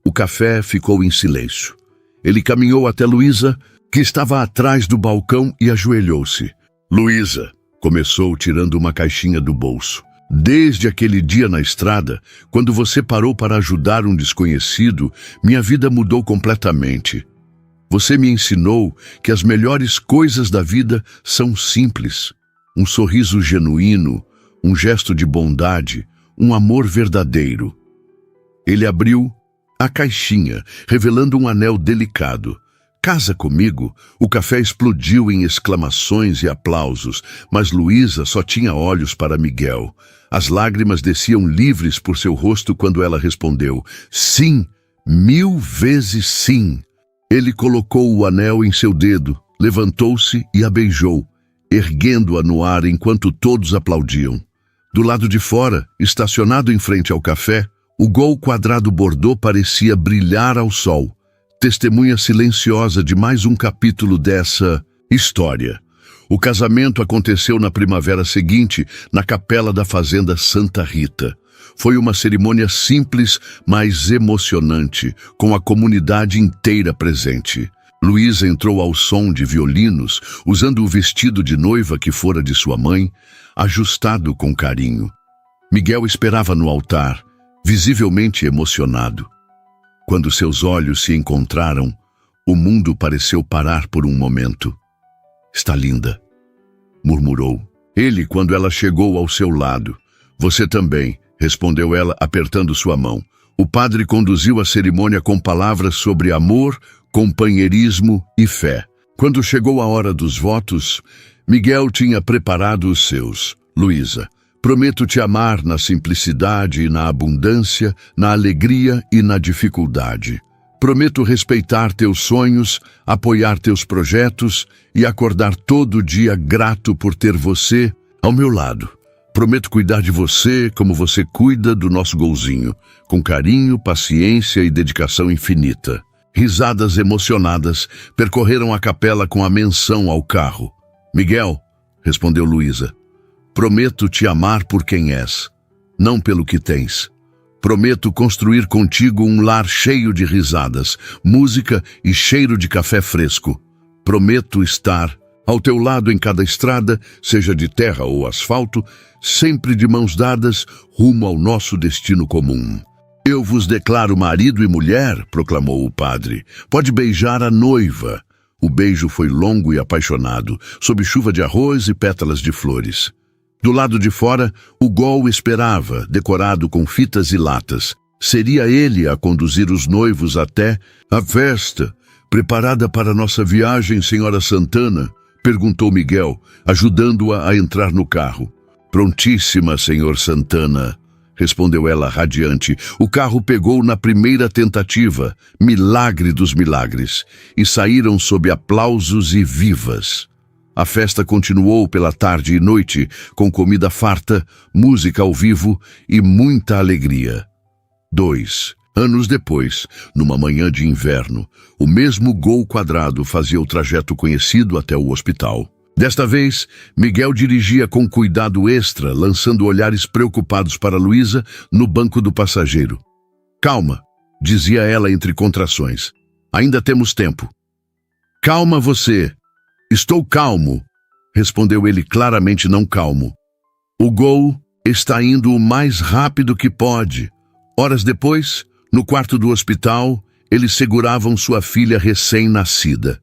Speaker 1: O café ficou em silêncio. Ele caminhou até Luísa, que estava atrás do balcão, e ajoelhou-se. "Luísa", começou tirando uma caixinha do bolso. "Desde aquele dia na estrada, quando você parou para ajudar um desconhecido, minha vida mudou completamente. Você me ensinou que as melhores coisas da vida são simples. Um sorriso genuíno, um gesto de bondade, um amor verdadeiro. Ele abriu a caixinha, revelando um anel delicado. "Casa comigo?" O café explodiu em exclamações e aplausos, mas Luísa só tinha olhos para Miguel. As lágrimas desciam livres por seu rosto quando ela respondeu: "Sim, 1000 vezes sim." Ele colocou o anel em seu dedo, levantou-se e a beijou, erguendo-a no ar enquanto todos aplaudiam. Do lado de fora, estacionado em frente ao café, o Gol quadrado bordô parecia brilhar ao sol, testemunha silenciosa de mais um capítulo dessa história. O casamento aconteceu na primavera seguinte, na capela da fazenda Santa Rita. Foi uma cerimônia simples, mas emocionante, com a comunidade inteira presente. Luísa entrou ao som de violinos, usando o vestido de noiva que fora de sua mãe, ajustado com carinho. Miguel esperava no altar, visivelmente emocionado. Quando seus olhos se encontraram, o mundo pareceu parar por um momento. "Está linda", murmurou ele quando ela chegou ao seu lado. "Você também", respondeu ela, apertando sua mão. O padre conduziu a cerimônia com palavras sobre amor, companheirismo e fé. Quando chegou a hora dos votos, Miguel tinha preparado os seus. "Luísa, prometo te amar na simplicidade e na abundância, na alegria e na dificuldade. Prometo respeitar teus sonhos, apoiar teus projetos e acordar todo dia grato por ter você ao meu lado. Prometo cuidar de você como você cuida do nosso Golzinho, com carinho, paciência e dedicação infinita." Risadas emocionadas percorreram a capela com a menção ao carro. "Miguel", respondeu Luísa, "prometo te amar por quem és, não pelo que tens. Prometo construir contigo um lar cheio de risadas, música e cheiro de café fresco. Prometo estar ao teu lado em cada estrada, seja de terra ou asfalto, sempre de mãos dadas, rumo ao nosso destino comum." "Eu vos declaro marido e mulher", proclamou o padre. "Pode beijar a noiva." O beijo foi longo e apaixonado, sob chuva de arroz e pétalas de flores. Do lado de fora, o Gol esperava, decorado com fitas e latas. Seria ele a conduzir os noivos até a festa. "Preparada para nossa viagem, senhora Santana?", perguntou Miguel, ajudando-a a entrar no carro. "Prontíssima, senhor Santana", respondeu ela radiante. O carro pegou na primeira tentativa, milagre dos milagres, e saíram sob aplausos e vivas. A festa continuou pela tarde e noite, com comida farta, música ao vivo e muita alegria. 2 anos depois, numa manhã de inverno, o mesmo Gol quadrado fazia o trajeto conhecido até o hospital. Desta vez, Miguel dirigia com cuidado extra, lançando olhares preocupados para Luísa no banco do passageiro. "Calma", dizia ela entre contrações. "Ainda temos tempo." "Calma você." "Estou calmo", respondeu ele claramente não calmo. "O Gol está indo o mais rápido que pode." Horas depois, no quarto do hospital, eles seguravam sua filha recém-nascida.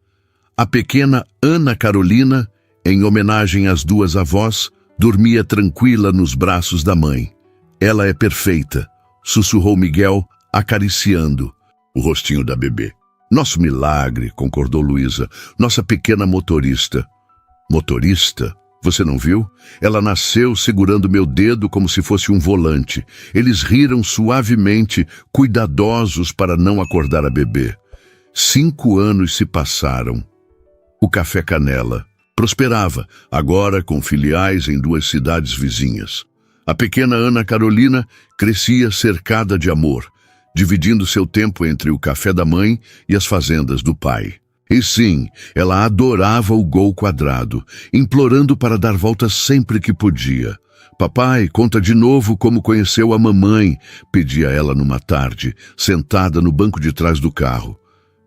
Speaker 1: A pequena Ana Carolina, em homenagem às duas avós, dormia tranquila nos braços da mãe. "Ela é perfeita", sussurrou Miguel, acariciando o rostinho da bebê. "Nosso milagre", concordou Luísa. "Nossa pequena motorista." "Motorista? Você não viu? Ela nasceu segurando meu dedo como se fosse um volante." Eles riram suavemente, cuidadosos para não acordar a bebê. 5 anos se passaram. O Café Canela prosperava, agora com filiais em 2 cidades vizinhas. A pequena Ana Carolina crescia cercada de amor, dividindo seu tempo entre o café da mãe e as fazendas do pai. E sim, ela adorava o Gol quadrado, implorando para dar voltas sempre que podia. "Papai, conta de novo como conheceu a mamãe", pedia ela numa tarde, sentada no banco de trás do carro.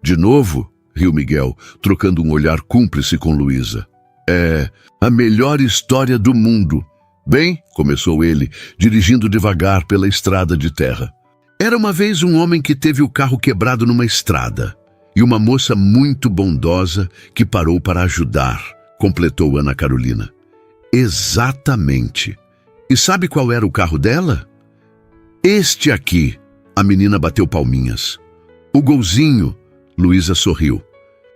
Speaker 1: "De novo?", riu Miguel, trocando um olhar cúmplice com Luísa. "É a melhor história do mundo." "Bem", começou ele, dirigindo devagar pela estrada de terra. "Era uma vez um homem que teve o carro quebrado numa estrada, e uma moça muito bondosa que parou para ajudar", completou Ana Carolina. "Exatamente. E sabe qual era o carro dela? Este aqui. A menina bateu palminhas. O golzinho. Luísa sorriu,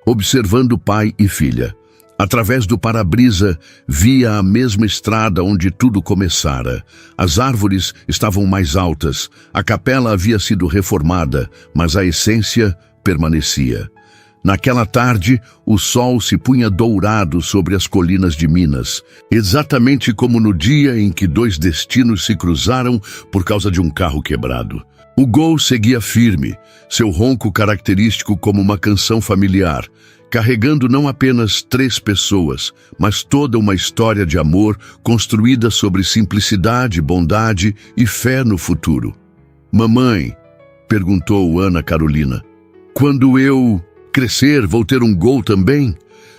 Speaker 1: observando pai e filha. Através do para-brisa, via a mesma estrada onde tudo começara. As árvores estavam mais altas, a capela havia sido reformada, mas a essência permanecia. Naquela tarde, o sol se punha dourado sobre as colinas de Minas, exatamente como no dia em que dois destinos se cruzaram por causa de um carro quebrado. O Gol seguia firme, seu ronco característico como uma canção familiar, carregando não apenas 3 pessoas, mas toda uma história de amor construída sobre simplicidade, bondade e fé no futuro. Mamãe, perguntou Ana Carolina, quando eu crescer vou ter um Gol também?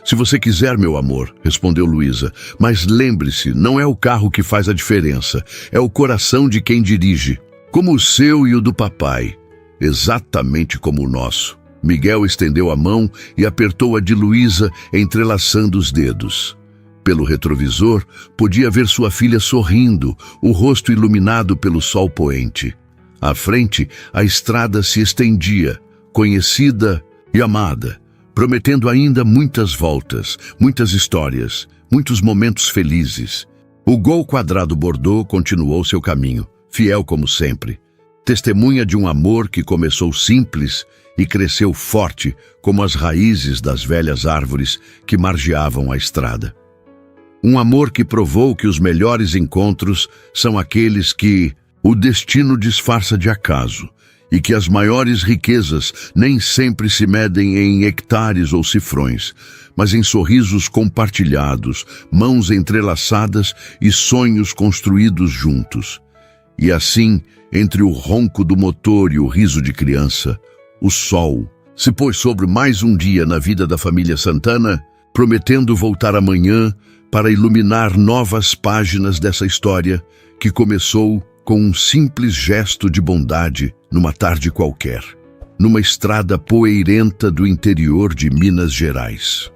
Speaker 1: Se você quiser, meu amor, respondeu Luísa, mas lembre-se, não é o carro que faz a diferença, é o coração de quem dirige, como o seu e o do papai, exatamente como o nosso. Miguel estendeu a mão e apertou a de Luísa, entrelaçando os dedos. Pelo retrovisor, podia ver sua filha sorrindo, o rosto iluminado pelo sol poente. À frente, a estrada se estendia, conhecida e amada, prometendo ainda muitas voltas, muitas histórias, muitos momentos felizes. O Gol quadrado Bordeaux continuou seu caminho, fiel como sempre, testemunha de um amor que começou simples e cresceu forte como as raízes das velhas árvores que margeavam a estrada. Um amor que provou que os melhores encontros são aqueles que o destino disfarça de acaso e que as maiores riquezas nem sempre se medem em hectares ou cifrões, mas em sorrisos compartilhados, mãos entrelaçadas e sonhos construídos juntos. E assim, entre o ronco do motor e o riso de criança, o sol se pôs sobre mais um dia na vida da família Santana, prometendo voltar amanhã para iluminar novas páginas dessa história que começou com um simples gesto de bondade numa tarde qualquer, numa estrada poeirenta do interior de Minas Gerais.